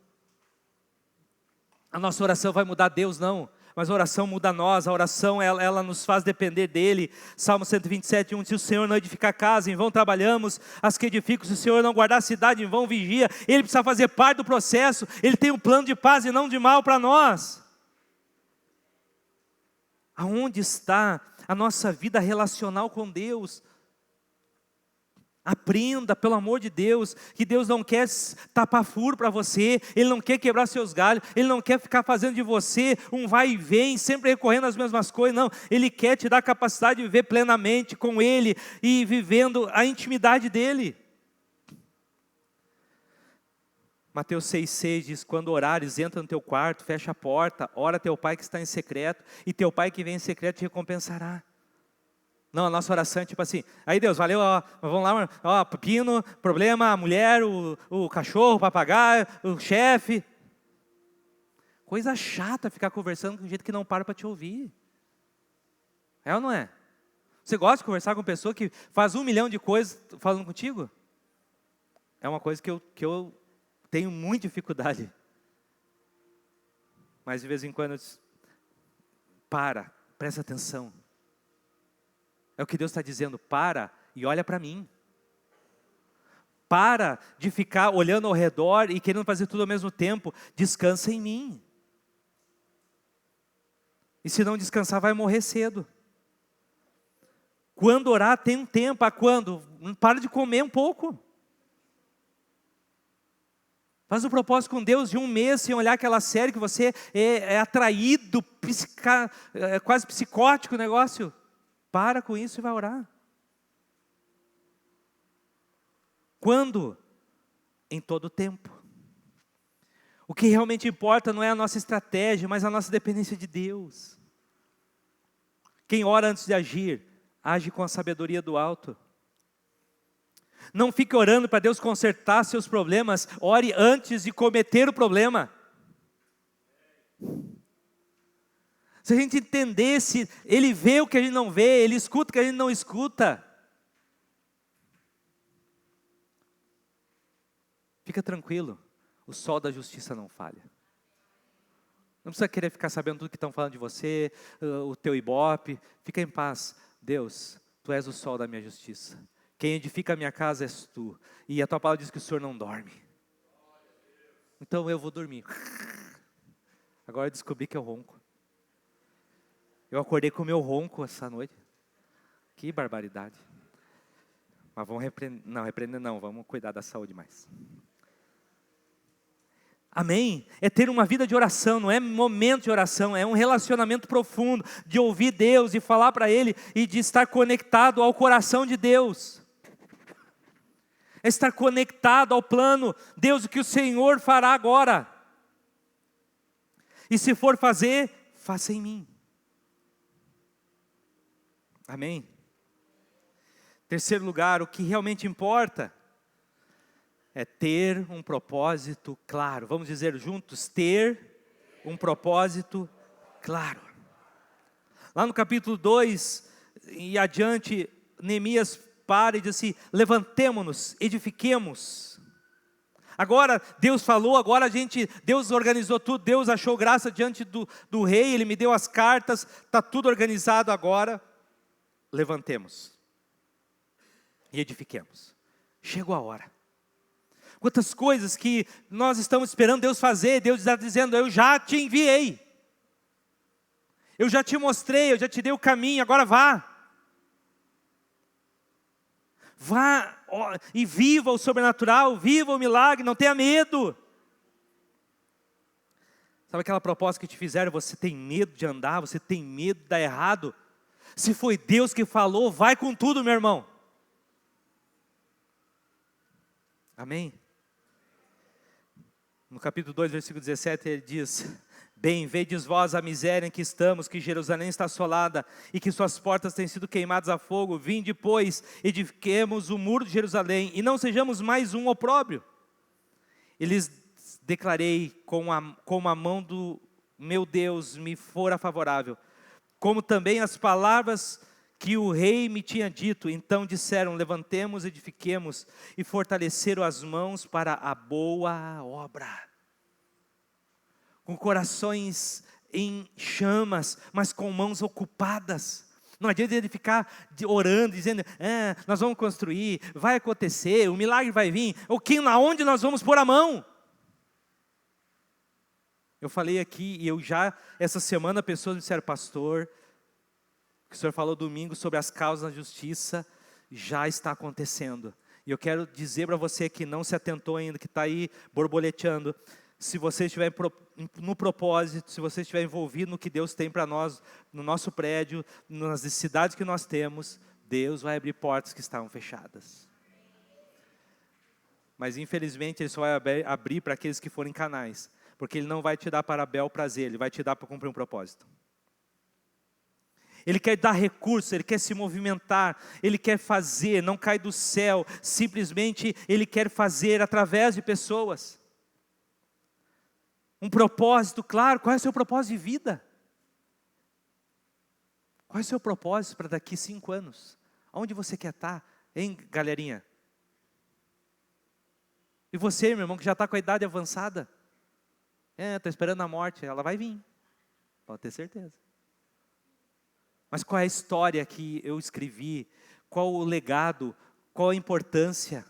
A nossa oração vai mudar Deus, não. Mas a oração muda nós, a oração ela nos faz depender dEle. Salmo 127:1: se o Senhor não edificar a casa, em vão trabalhamos, as que edificam. Se o Senhor não guardar a cidade, em vão vigia. Ele precisa fazer parte do processo. Ele tem um plano de paz e não de mal para nós. Aonde está a nossa vida relacional com Deus? Aprenda, pelo amor de Deus, que Deus não quer tapar furo para você, Ele não quer quebrar seus galhos, Ele não quer ficar fazendo de você um vai e vem, sempre recorrendo às mesmas coisas, não. Ele quer te dar a capacidade de viver plenamente com Ele e vivendo a intimidade dEle. Mateus 6,6 diz: quando orares, entra no teu quarto, fecha a porta, ora teu pai que está em secreto, e teu pai que vem em secreto te recompensará. Não, a nossa oração é tipo assim: aí Deus, valeu, vamos lá, pepino, problema, a mulher, o cachorro, o papagaio, o chefe. Coisa chata ficar conversando com gente que não para te ouvir. É ou não é? Você gosta de conversar com pessoa que faz 1 milhão de coisas falando contigo? É uma coisa que eu tenho muita dificuldade. Mas de vez em quando eu digo: presta atenção. É o que Deus está dizendo: para e olha para mim. Para de ficar olhando ao redor e querendo fazer tudo ao mesmo tempo. Descansa em mim. E se não descansar, vai morrer cedo. Quando orar, tem um tempo. A quando? Para de comer um pouco. Faz um propósito com Deus de 1 mês sem olhar aquela série que você é atraído, quase psicótico o negócio. Para com isso e vai orar. Quando? Em todo tempo. O que realmente importa não é a nossa estratégia, mas a nossa dependência de Deus. Quem ora antes de agir, age com a sabedoria do alto. Não fique orando para Deus consertar seus problemas, ore antes de cometer o problema. Se a gente entendesse, Ele vê o que a gente não vê, Ele escuta o que a gente não escuta. Fica tranquilo, o sol da justiça não falha. Não precisa querer ficar sabendo tudo que estão falando de você, o teu ibope. Fica em paz. Deus, Tu és o sol da minha justiça. Quem edifica a minha casa és Tu. E a Tua palavra diz que o Senhor não dorme. Então eu vou dormir. Agora eu descobri que eu ronco. Eu acordei com o meu ronco essa noite. Que barbaridade. Mas vamos repreender não, vamos cuidar da saúde mais. Amém? É ter uma vida de oração, não é momento de oração, é um relacionamento profundo, de ouvir Deus, de falar para Ele e de estar conectado ao coração de Deus. É estar conectado ao plano, Deus, o que o Senhor fará agora. E se for fazer, faça em mim. Amém? Terceiro lugar, o que realmente importa é ter um propósito claro. Vamos dizer juntos, ter um propósito claro. Lá no capítulo 2 e adiante, Neemias para e diz assim: levantemo-nos, edifiquemos. Agora Deus falou, agora Deus organizou tudo, Deus achou graça diante do rei, Ele me deu as cartas, está tudo organizado agora. Levantemos e edifiquemos. Chegou a hora. Quantas coisas que nós estamos esperando Deus fazer, Deus está dizendo: eu já te enviei, eu já te mostrei, eu já te dei o caminho, agora vá. Vá e viva o sobrenatural, viva o milagre, não tenha medo. Sabe aquela proposta que te fizeram, você tem medo de andar, você tem medo de dar errado? Se foi Deus que falou, vai com tudo, meu irmão. Amém? No capítulo 2, versículo 17, ele diz: bem, vedes vós a miséria em que estamos, que Jerusalém está assolada, e que suas portas têm sido queimadas a fogo. Vinde, pois, edifiquemos o muro de Jerusalém, e não sejamos mais um opróbrio. E lhes declarei, como a mão do meu Deus me fora favorável, como também as palavras que o rei me tinha dito. Então disseram: levantemos, edifiquemos, e fortaleceram as mãos para a boa obra. Com corações em chamas, mas com mãos ocupadas. Não adianta ele ficar orando, dizendo: nós vamos construir, vai acontecer, o milagre vai vir, aonde nós vamos pôr a mão? Eu falei aqui, e essa semana pessoas me disseram: pastor, o que o senhor falou domingo sobre as causas da justiça, já está acontecendo. E eu quero dizer para você que não se atentou ainda, que está aí borboleteando: se você estiver no propósito, se você estiver envolvido no que Deus tem para nós, no nosso prédio, nas necessidades que nós temos, Deus vai abrir portas que estavam fechadas. Mas infelizmente Ele só vai abrir para aqueles que forem canais, porque Ele não vai te dar para bel prazer, Ele vai te dar para cumprir um propósito. Ele quer dar recurso, Ele quer se movimentar, Ele quer fazer, não cai do céu, simplesmente Ele quer fazer através de pessoas. Um propósito claro. Qual é o seu propósito de vida? Qual é o seu propósito para daqui 5 anos? Aonde você quer estar, hein, galerinha? E você, meu irmão, que já está com a idade avançada? Estou esperando a morte, ela vai vir, pode ter certeza. Mas qual é a história que eu escrevi? Qual o legado? Qual a importância?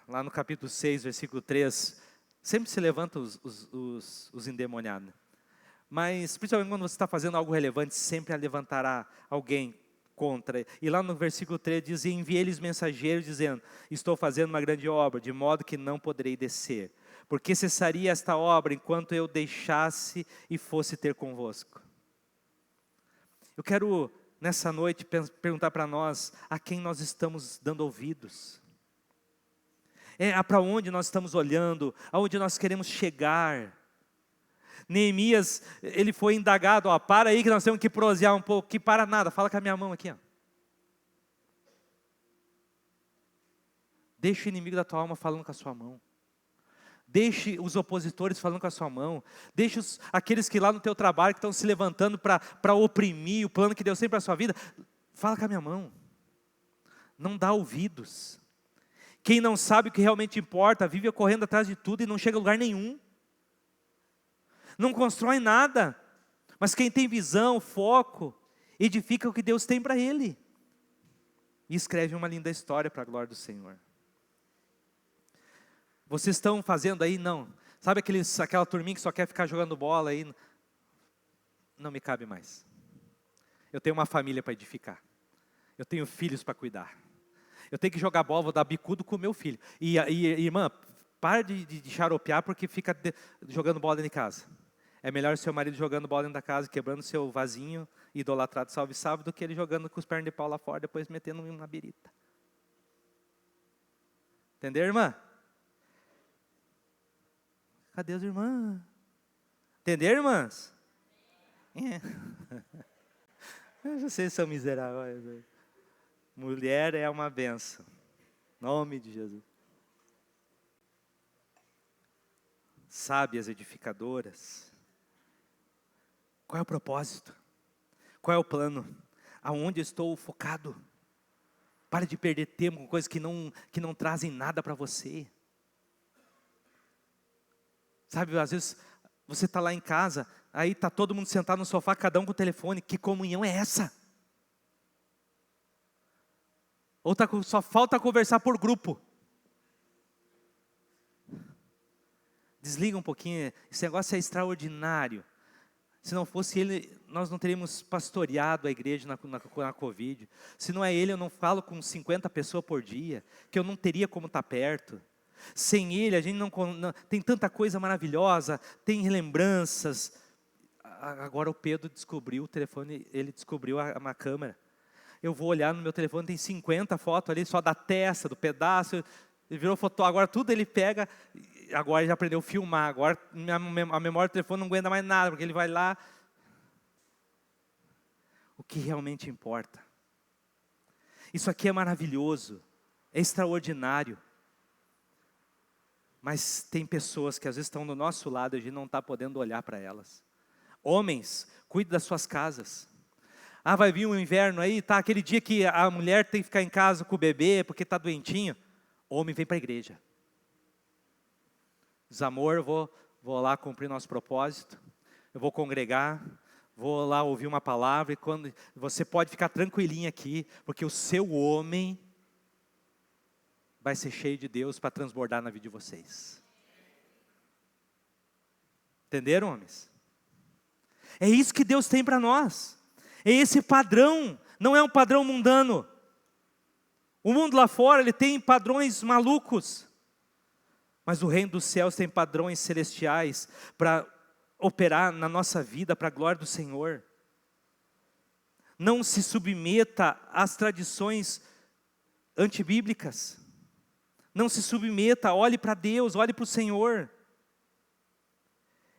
Lá no capítulo 6, versículo 3, sempre se levantam os endemoniados. Mas, principalmente quando você está fazendo algo relevante, sempre levantará alguém contra. E lá no versículo 3 diz: e enviei-lhes mensageiros dizendo: estou fazendo uma grande obra, de modo que não poderei descer. Porque cessaria esta obra enquanto eu deixasse e fosse ter convosco. Eu quero, nessa noite, perguntar para nós: a quem nós estamos dando ouvidos? Para onde nós estamos olhando? Aonde nós queremos chegar? Neemias, ele foi indagado: para aí que nós temos que prosear um pouco. Que para nada, fala com a minha mão aqui. Deixa o inimigo da tua alma falando com a sua mão. Deixe os opositores falando com a sua mão. Deixe aqueles que lá no teu trabalho que estão se levantando para oprimir o plano que Deus tem para a sua vida. Fala com a minha mão. Não dá ouvidos. Quem não sabe o que realmente importa, vive correndo atrás de tudo e não chega a lugar nenhum. Não constrói nada. Mas quem tem visão, foco, edifica o que Deus tem para ele. E escreve uma linda história para a glória do Senhor. Vocês estão fazendo aí? Não. Sabe aquela turminha que só quer ficar jogando bola aí? Não me cabe mais. Eu tenho uma família para edificar. Eu tenho filhos para cuidar. Eu tenho que jogar bola, vou dar bicudo com o meu filho. E irmã, para de xaropear porque fica jogando bola dentro de casa. É melhor seu marido jogando bola dentro da casa, quebrando seu vasinho, idolatrado salve salve, do que ele jogando com os pernas de pau lá fora, depois metendo uma birita. Entendeu, irmã? Cadê as irmãs? Entenderam, irmãs? Vocês são miseráveis. Mulher é uma benção. Nome de Jesus. Sábias edificadoras. Qual é o propósito? Qual é o plano? Aonde eu estou focado? Pare de perder tempo com coisas que não trazem nada para você. Sabe, às vezes você está lá em casa, aí está todo mundo sentado no sofá, cada um com o telefone. Que comunhão é essa? Ou só falta conversar por grupo. Desliga um pouquinho, esse negócio é extraordinário. Se não fosse ele, nós não teríamos pastoreado a igreja na Covid. Se não é ele, eu não falo com 50 pessoas por dia, que eu não teria como estar perto. Sem ele, a gente não tem tanta coisa maravilhosa, tem lembranças. Agora o Pedro descobriu o telefone, ele descobriu uma câmera. Eu vou olhar no meu telefone, tem 50 fotos ali, só da testa, do pedaço. Ele virou foto, agora tudo ele pega, agora ele já aprendeu a filmar. Agora a memória do telefone não aguenta mais nada, porque ele vai lá. O que realmente importa? Isso aqui é maravilhoso, é extraordinário. Mas tem pessoas que às vezes estão do nosso lado e a gente não está podendo olhar para elas. Homens, cuide das suas casas. Vai vir um inverno aí, tá? Aquele dia que a mulher tem que ficar em casa com o bebê porque está doentinho. Homem, vem para a igreja. Diz, amor, eu vou lá cumprir nosso propósito. Eu vou congregar, vou lá ouvir uma palavra. E quando você pode ficar tranquilinho aqui, porque o seu homem vai ser cheio de Deus para transbordar na vida de vocês. Entenderam, homens? É isso que Deus tem para nós. É esse padrão, não é um padrão mundano. O mundo lá fora, ele tem padrões malucos. Mas o reino dos céus tem padrões celestiais para operar na nossa vida, para a glória do Senhor. Não se submeta às tradições antibíblicas. Não se submeta, olhe para Deus, olhe para o Senhor.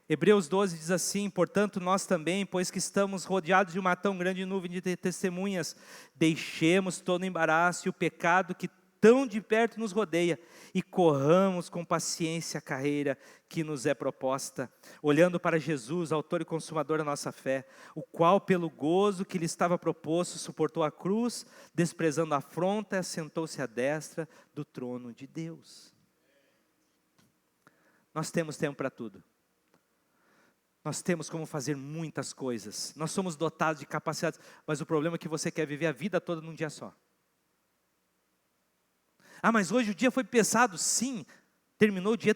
Hebreus 12 diz assim, portanto nós também, pois que estamos rodeados de uma tão grande nuvem de testemunhas, deixemos todo o embaraço e o pecado que tão de perto nos rodeia, e corramos com paciência a carreira que nos é proposta, olhando para Jesus, autor e consumador da nossa fé, o qual pelo gozo que lhe estava proposto, suportou a cruz, desprezando a afronta, e assentou-se à destra do trono de Deus. Nós temos tempo para tudo. Nós temos como fazer muitas coisas. Nós somos dotados de capacidades, mas o problema é que você quer viver a vida toda num dia só. Mas hoje o dia foi pesado. Sim, terminou o dia.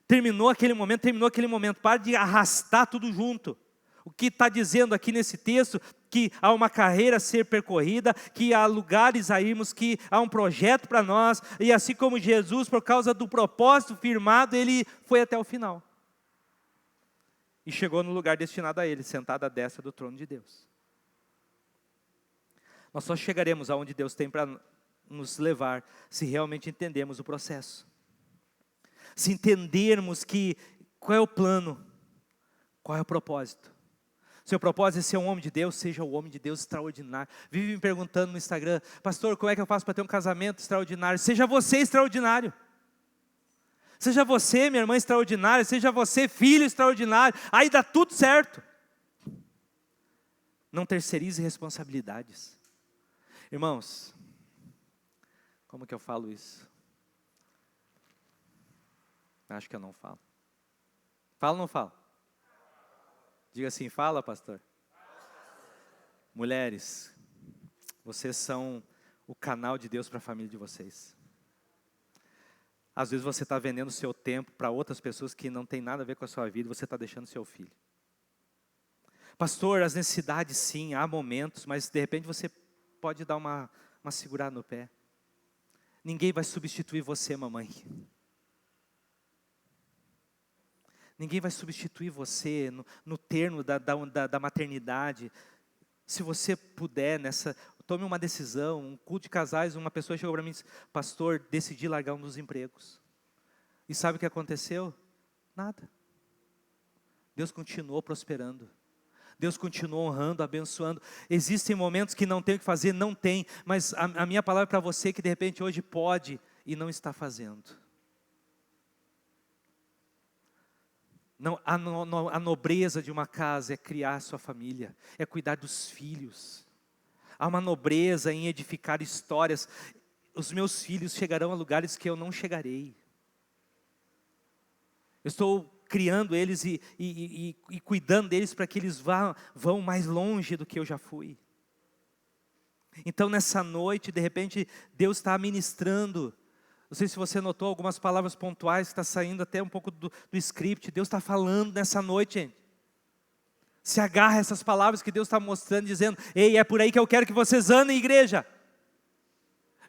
Terminou aquele momento. Para de arrastar tudo junto. O que está dizendo aqui nesse texto, que há uma carreira a ser percorrida, que há lugares a irmos, que há um projeto para nós, e assim como Jesus, por causa do propósito firmado, ele foi até o final. E chegou no lugar destinado a ele, sentado à destra do trono de Deus. Nós só chegaremos aonde Deus tem para nos levar, se realmente entendermos o processo. Se entendermos qual é o plano, qual é o propósito. Seu propósito é ser um homem de Deus, seja um homem de Deus extraordinário. Vive me perguntando no Instagram, pastor, como é que eu faço para ter um casamento extraordinário? Seja você extraordinário. Seja você, minha irmã, extraordinária. Seja você, filho extraordinário. Aí dá tudo certo. Não terceirize responsabilidades. Irmãos, como que eu falo isso? Acho que eu não falo. Falo ou não falo? Diga assim, fala, pastor. Mulheres, vocês são o canal de Deus para a família de vocês. Às vezes você está vendendo o seu tempo para outras pessoas que não tem nada a ver com a sua vida, e você está deixando seu filho. Pastor, as necessidades sim, há momentos, mas de repente você pode dar uma segurada no pé. Ninguém vai substituir você, mamãe. Ninguém vai substituir você no termo da maternidade. Se você puder, tome uma decisão. Um culto de casais, uma pessoa chegou para mim e disse: pastor, decidi largar um dos empregos. E sabe o que aconteceu? Nada. Deus continuou prosperando. Deus continua honrando, abençoando. Existem momentos que não tem o que fazer, não tem. Mas a minha palavra para você que de repente hoje pode e não está fazendo. Não, a nobreza de uma casa é criar sua família, é cuidar dos filhos. Há uma nobreza em edificar histórias. Os meus filhos chegarão a lugares que eu não chegarei. Eu estou criando eles e cuidando deles para que eles vão mais longe do que eu já fui. Então nessa noite, de repente, Deus está ministrando. Não sei se você notou algumas palavras pontuais que está saindo até um pouco do script. Deus está falando nessa noite, gente. Se agarra a essas palavras que Deus está mostrando, dizendo: ei, é por aí que eu quero que vocês andem, igreja.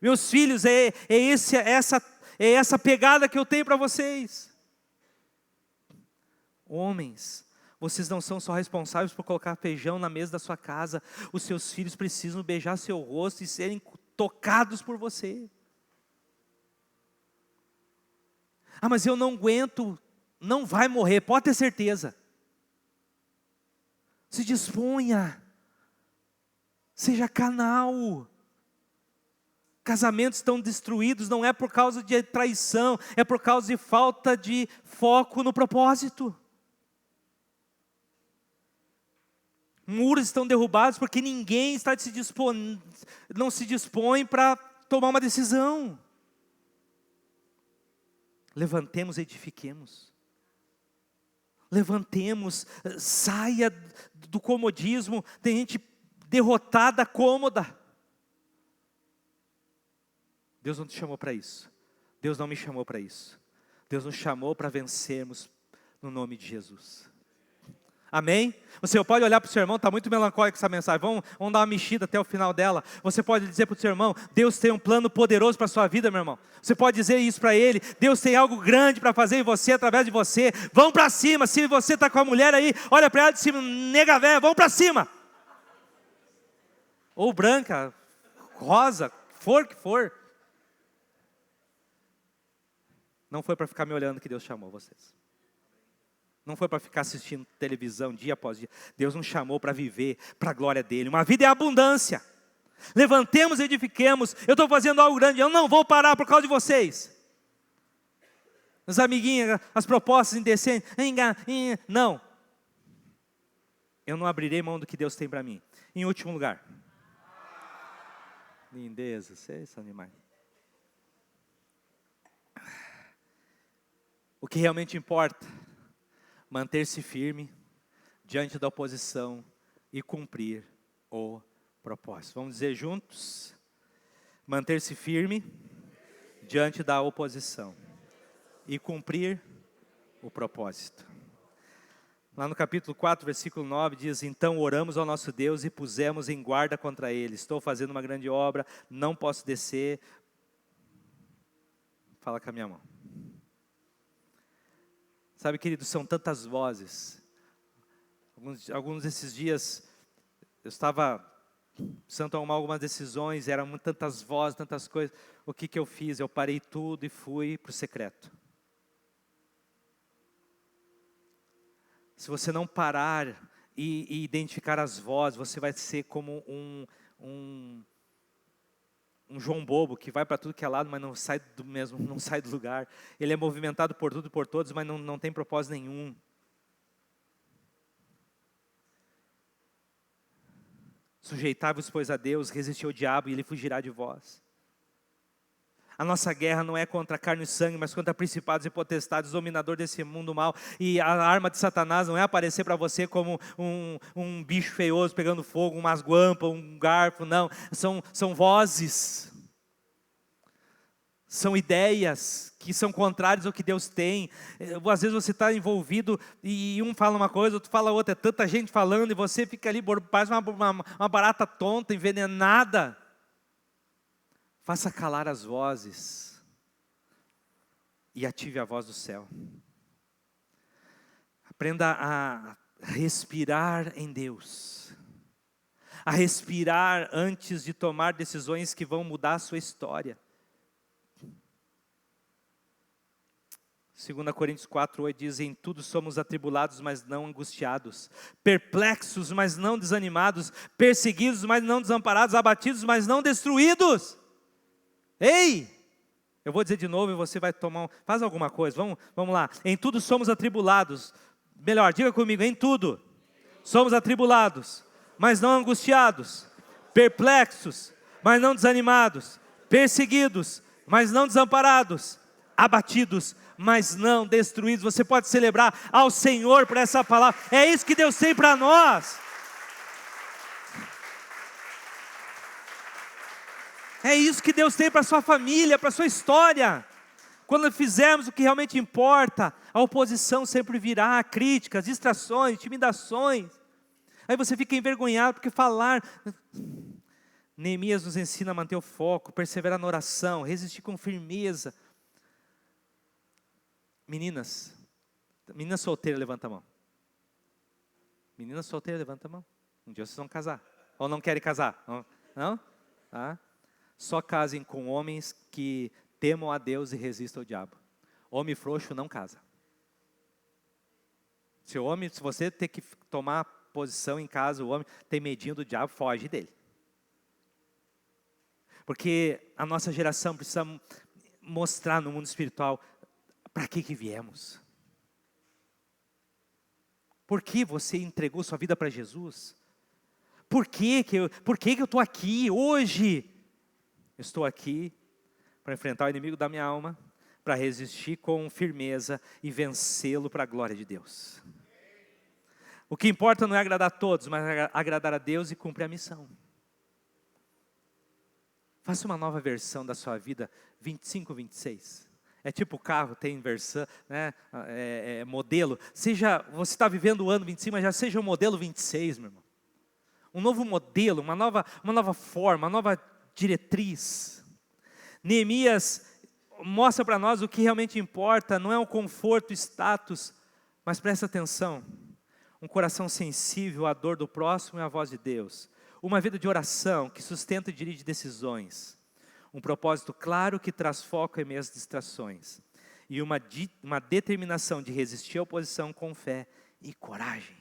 Meus filhos, é essa pegada que eu tenho para vocês. Homens, vocês não são só responsáveis por colocar feijão na mesa da sua casa. Os seus filhos precisam beijar seu rosto e serem tocados por você. Ah, mas eu não aguento. Não vai morrer, pode ter certeza. Se disponha. Seja canal. Casamentos estão destruídos não é por causa de traição, é por causa de falta de foco no propósito. Muros estão derrubados porque ninguém não se dispõe para tomar uma decisão. Levantemos e edifiquemos. Levantemos, saia do comodismo. Tem gente derrotada, cômoda. Deus não te chamou para isso. Deus não me chamou para isso. Deus nos chamou para vencermos no nome de Jesus. Amém? Você pode olhar para o seu irmão, está muito melancólico essa mensagem, vamos dar uma mexida até o final dela. Você pode dizer para o seu irmão: Deus tem um plano poderoso para a sua vida, meu irmão. Você pode dizer isso para ele: Deus tem algo grande para fazer em você, através de você. Vão para cima. Se você está com a mulher aí, olha para ela de cima: nega véia, vão para cima. Ou branca, rosa, que for. Não foi para ficar me olhando que Deus chamou vocês. Não foi para ficar assistindo televisão dia após dia. Deus nos chamou para viver para a glória dEle. Uma vida é abundância. Levantemos e edifiquemos. Eu estou fazendo algo grande, eu não vou parar por causa de vocês. As amiguinhas, as propostas indecentes. Não. Eu não abrirei mão do que Deus tem para mim. Em último lugar. Lindeza, vocês são animais. O que realmente importa: manter-se firme diante da oposição e cumprir o propósito. Vamos dizer juntos? Manter-se firme diante da oposição e cumprir o propósito. Lá no capítulo 4, versículo 9, diz: então oramos ao nosso Deus e pusemos em guarda contra ele. Estou fazendo uma grande obra, não posso descer. Fala com a minha mão. Sabe, queridos, são tantas vozes. Alguns desses dias, eu estava precisando tomar algumas decisões, eram tantas vozes, tantas coisas. O que eu fiz? Eu parei tudo e fui para o secreto. Se você não parar e identificar as vozes, você vai ser como um João bobo que vai para tudo que é lado, mas não sai não sai do lugar. Ele é movimentado por tudo e por todos, mas não tem propósito nenhum. Sujeitai-vos, pois, a Deus, resistiu ao diabo e ele fugirá de vós. A nossa guerra não é contra carne e sangue, mas contra principados e potestades, dominador desse mundo mal. E a arma de Satanás não é aparecer para você como um bicho feioso pegando fogo, umas guampas, um garfo, não. São vozes. São ideias que são contrárias ao que Deus tem. Às vezes você está envolvido e um fala uma coisa, outro fala outra. É tanta gente falando e você fica ali, parece uma barata tonta, envenenada. Faça calar as vozes e ative a voz do céu. Aprenda a respirar em Deus. A respirar antes de tomar decisões que vão mudar a sua história. 2 Coríntios 4:8 diz: em tudo somos atribulados, mas não angustiados, perplexos, mas não desanimados, perseguidos, mas não desamparados, abatidos, mas não destruídos. Ei! Eu vou dizer de novo e você vai tomar, faz alguma coisa, vamos lá. Em tudo somos atribulados, melhor, diga comigo, em tudo somos atribulados, mas não angustiados, perplexos, mas não desanimados, perseguidos, mas não desamparados, abatidos, mas não destruídos. Você pode celebrar ao Senhor por essa palavra. É isso que Deus tem para nós. É isso que Deus tem para a sua família, para a sua história. Quando fizermos o que realmente importa, a oposição sempre virá, críticas, distrações, intimidações. Aí você fica envergonhado porque falar. Neemias nos ensina a manter o foco, perseverar na oração, resistir com firmeza. Meninas solteiras, levanta a mão. Meninas solteiras, levanta a mão. Um dia vocês vão casar. Ou não querem casar? Não? Tá? Só casem com homens que temam a Deus e resistam ao diabo. Homem frouxo não casa. Se você ter que tomar posição em casa, o homem tem medinho do diabo, foge dele. Porque a nossa geração precisa mostrar no mundo espiritual para que viemos. Por que você entregou sua vida para Jesus? Por que eu estou aqui hoje? Eu estou aqui para enfrentar o inimigo da minha alma, para resistir com firmeza e vencê-lo para a glória de Deus. O que importa não é agradar a todos, mas agradar a Deus e cumprir a missão. Faça uma nova versão da sua vida, 25, 26. É tipo carro, tem versão, né? Modelo. Você está vivendo o ano 25, mas já seja o modelo 26, meu irmão. Um novo modelo, uma nova forma, uma nova diretriz. Neemias mostra para nós o que realmente importa, não é o conforto, o status, mas presta atenção. Um coração sensível à dor do próximo e à voz de Deus. Uma vida de oração que sustenta e dirige decisões. Um propósito claro que traz foco em meio às distrações. E uma determinação de resistir à oposição com fé e coragem.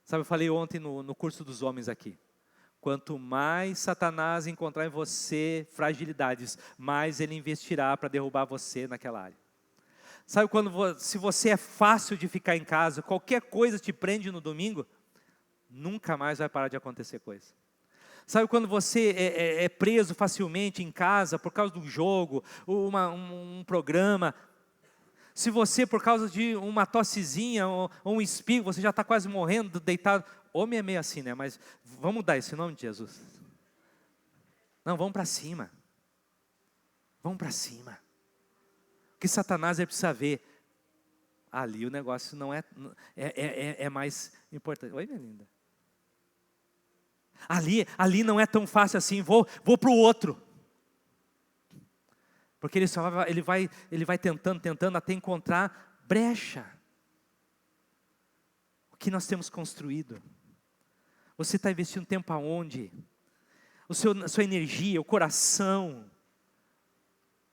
Sabe, eu falei ontem no curso dos homens aqui. Quanto mais Satanás encontrar em você fragilidades, mais ele investirá para derrubar você naquela área. Sabe, se você é fácil de ficar em casa, qualquer coisa te prende no domingo, nunca mais vai parar de acontecer coisa. Sabe quando você é preso facilmente em casa por causa do jogo, um programa. Se você, por causa de uma tossezinha ou um espirro, você já está quase morrendo, deitado. Homem é meio assim, né? Mas vamos mudar isso em nome de Jesus. Não, vamos para cima. Vamos para cima. O que Satanás precisa ver? Ali o negócio não é mais importante. Oi, minha linda. Ali não é tão fácil assim, vou para o outro. Porque ele vai tentando até encontrar brecha. O que nós temos construído? Você está investindo tempo aonde? A sua energia, o coração.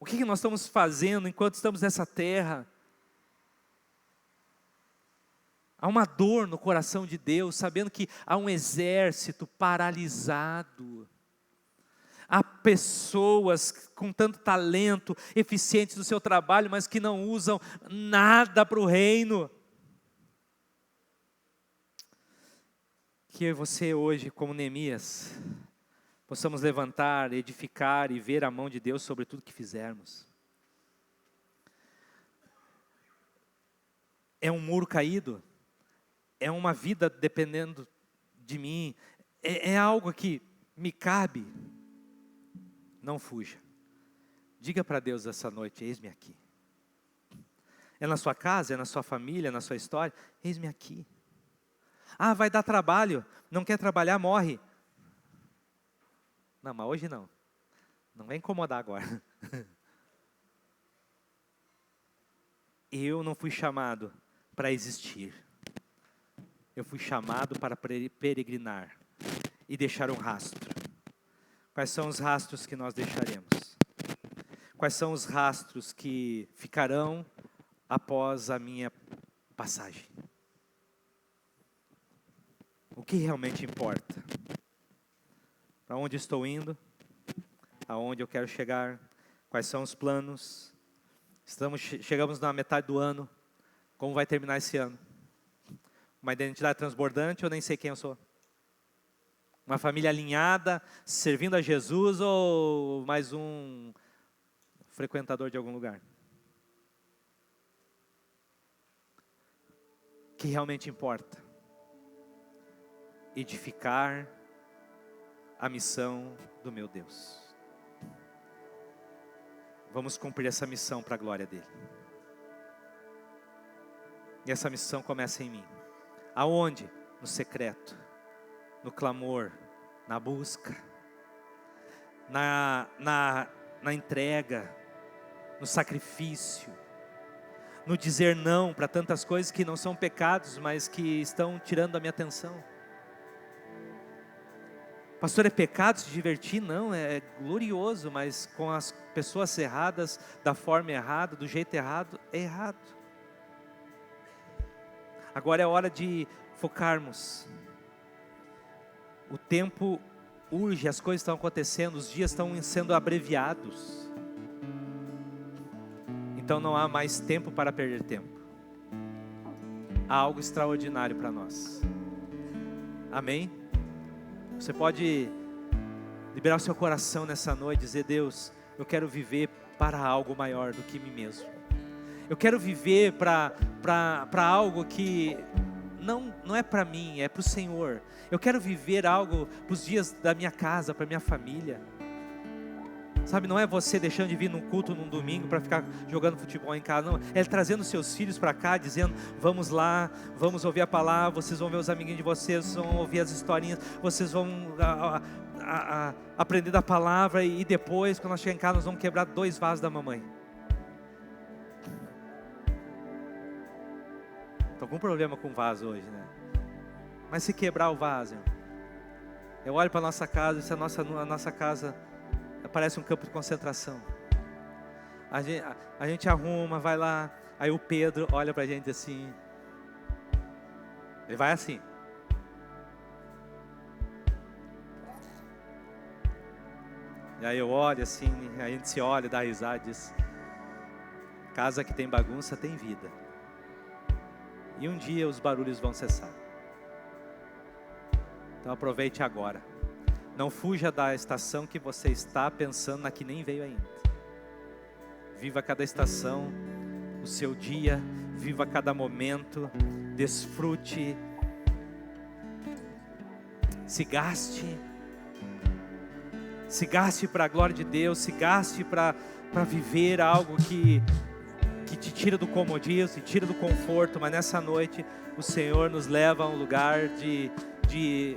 O que nós estamos fazendo enquanto estamos nessa terra? Há uma dor no coração de Deus, sabendo que há um exército paralisado. Há pessoas com tanto talento, eficientes no seu trabalho, mas que não usam nada para o reino. Que eu e você hoje, como Neemias, possamos levantar, edificar e ver a mão de Deus sobre tudo que fizermos. É um muro caído? É uma vida dependendo de mim? É algo que me cabe? Não fuja. Diga para Deus essa noite: eis-me aqui. É na sua casa, é na sua família, é na sua história? Eis-me aqui. Ah, vai dar trabalho, não quer trabalhar, morre. Não, mas hoje não. Não vai incomodar agora. Eu não fui chamado para existir. Eu fui chamado para peregrinar e deixar um rastro. Quais são os rastros que nós deixaremos? Quais são os rastros que ficarão após a minha passagem? O que realmente importa? Para onde estou indo? Aonde eu quero chegar? Quais são os planos? Chegamos na metade do ano. Como vai terminar esse ano? Uma identidade transbordante ou nem sei quem eu sou? Uma família alinhada, servindo a Jesus, ou mais um frequentador de algum lugar? O que realmente importa? Edificar a missão do meu Deus. Vamos cumprir essa missão para a glória dele. E essa missão começa em mim. Aonde? No secreto, no clamor, na busca, na entrega, no sacrifício, no dizer não para tantas coisas que não são pecados, mas que estão tirando a minha atenção. Pastor, é pecado se divertir? Não, é glorioso, mas com as pessoas erradas, da forma errada, do jeito errado, é errado. Agora é hora de focarmos. O tempo urge, as coisas estão acontecendo, os dias estão sendo abreviados. Então não há mais tempo para perder tempo. Há algo extraordinário para nós. Amém? Você pode liberar o seu coração nessa noite, dizer: Deus, eu quero viver para algo maior do que mim mesmo. Eu quero viver para algo que não é para mim, é para o Senhor. Eu quero viver algo para os dias da minha casa, para minha família. Sabe, não é você deixando de vir num culto num domingo para ficar jogando futebol em casa, não. É trazendo seus filhos para cá, dizendo: vamos lá, vamos ouvir a palavra, vocês vão ver os amiguinhos de vocês, vão ouvir as historinhas, vocês vão aprender da palavra, e depois, quando nós chegar em casa, nós vamos quebrar 2 vasos da mamãe. Estou com um problema com vaso hoje, né? Mas se quebrar o vaso, eu olho para a nossa casa, e se a nossa casa parece um campo de concentração. A gente arruma, vai lá, aí o Pedro olha para a gente assim, ele vai assim. E aí eu olho assim, a gente se olha, dá risada e diz: casa que tem bagunça tem vida. E um dia os barulhos vão cessar. Então aproveite agora. Não fuja da estação que você está pensando na que nem veio ainda. Viva cada estação, o seu dia, viva cada momento, desfrute, se gaste para a glória de Deus, se gaste para viver algo que te tira do comodismo, te tira do conforto, mas nessa noite o Senhor nos leva a um lugar de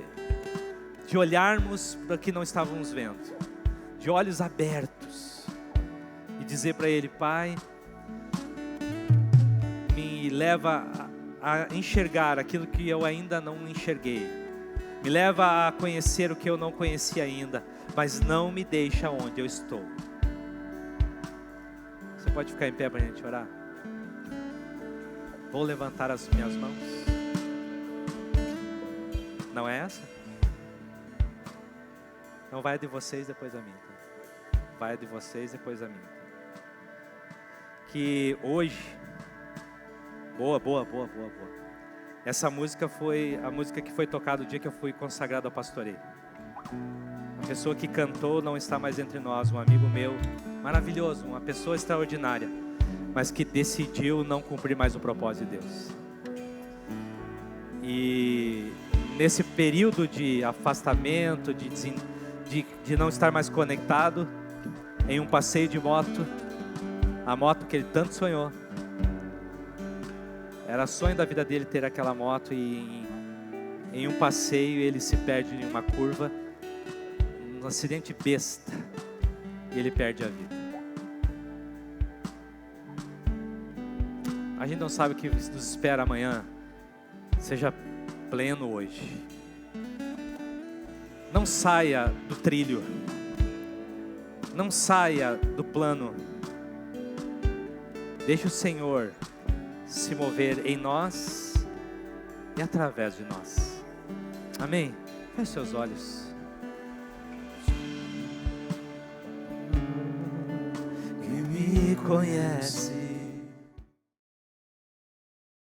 olharmos para o que não estávamos vendo, de olhos abertos, e dizer para Ele: Pai, me leva a enxergar aquilo que eu ainda não enxerguei, me leva a conhecer o que eu não conheci ainda, mas não me deixa onde eu estou. Você pode ficar em pé para a gente orar? Vou levantar as minhas mãos. Não é essa? Então vai de vocês depois a mim. Tá? Vai de vocês depois a mim. Tá? Que hoje, boa. Essa música foi a música que foi tocada o dia que eu fui consagrado ao pastoreio. A pessoa que cantou não está mais entre nós, um amigo meu, maravilhoso, uma pessoa extraordinária, mas que decidiu não cumprir mais o propósito de Deus. E nesse período de afastamento, de não estar mais conectado, em um passeio de moto, a moto que ele tanto sonhou. Era sonho da vida dele ter aquela moto e em um passeio ele se perde em uma curva, um acidente besta, e ele perde a vida. A gente não sabe o que nos espera amanhã. Seja pleno hoje. Não saia do trilho. Não saia do plano. Deixe o Senhor se mover em nós e através de nós. Amém? Feche seus olhos. Que me conhece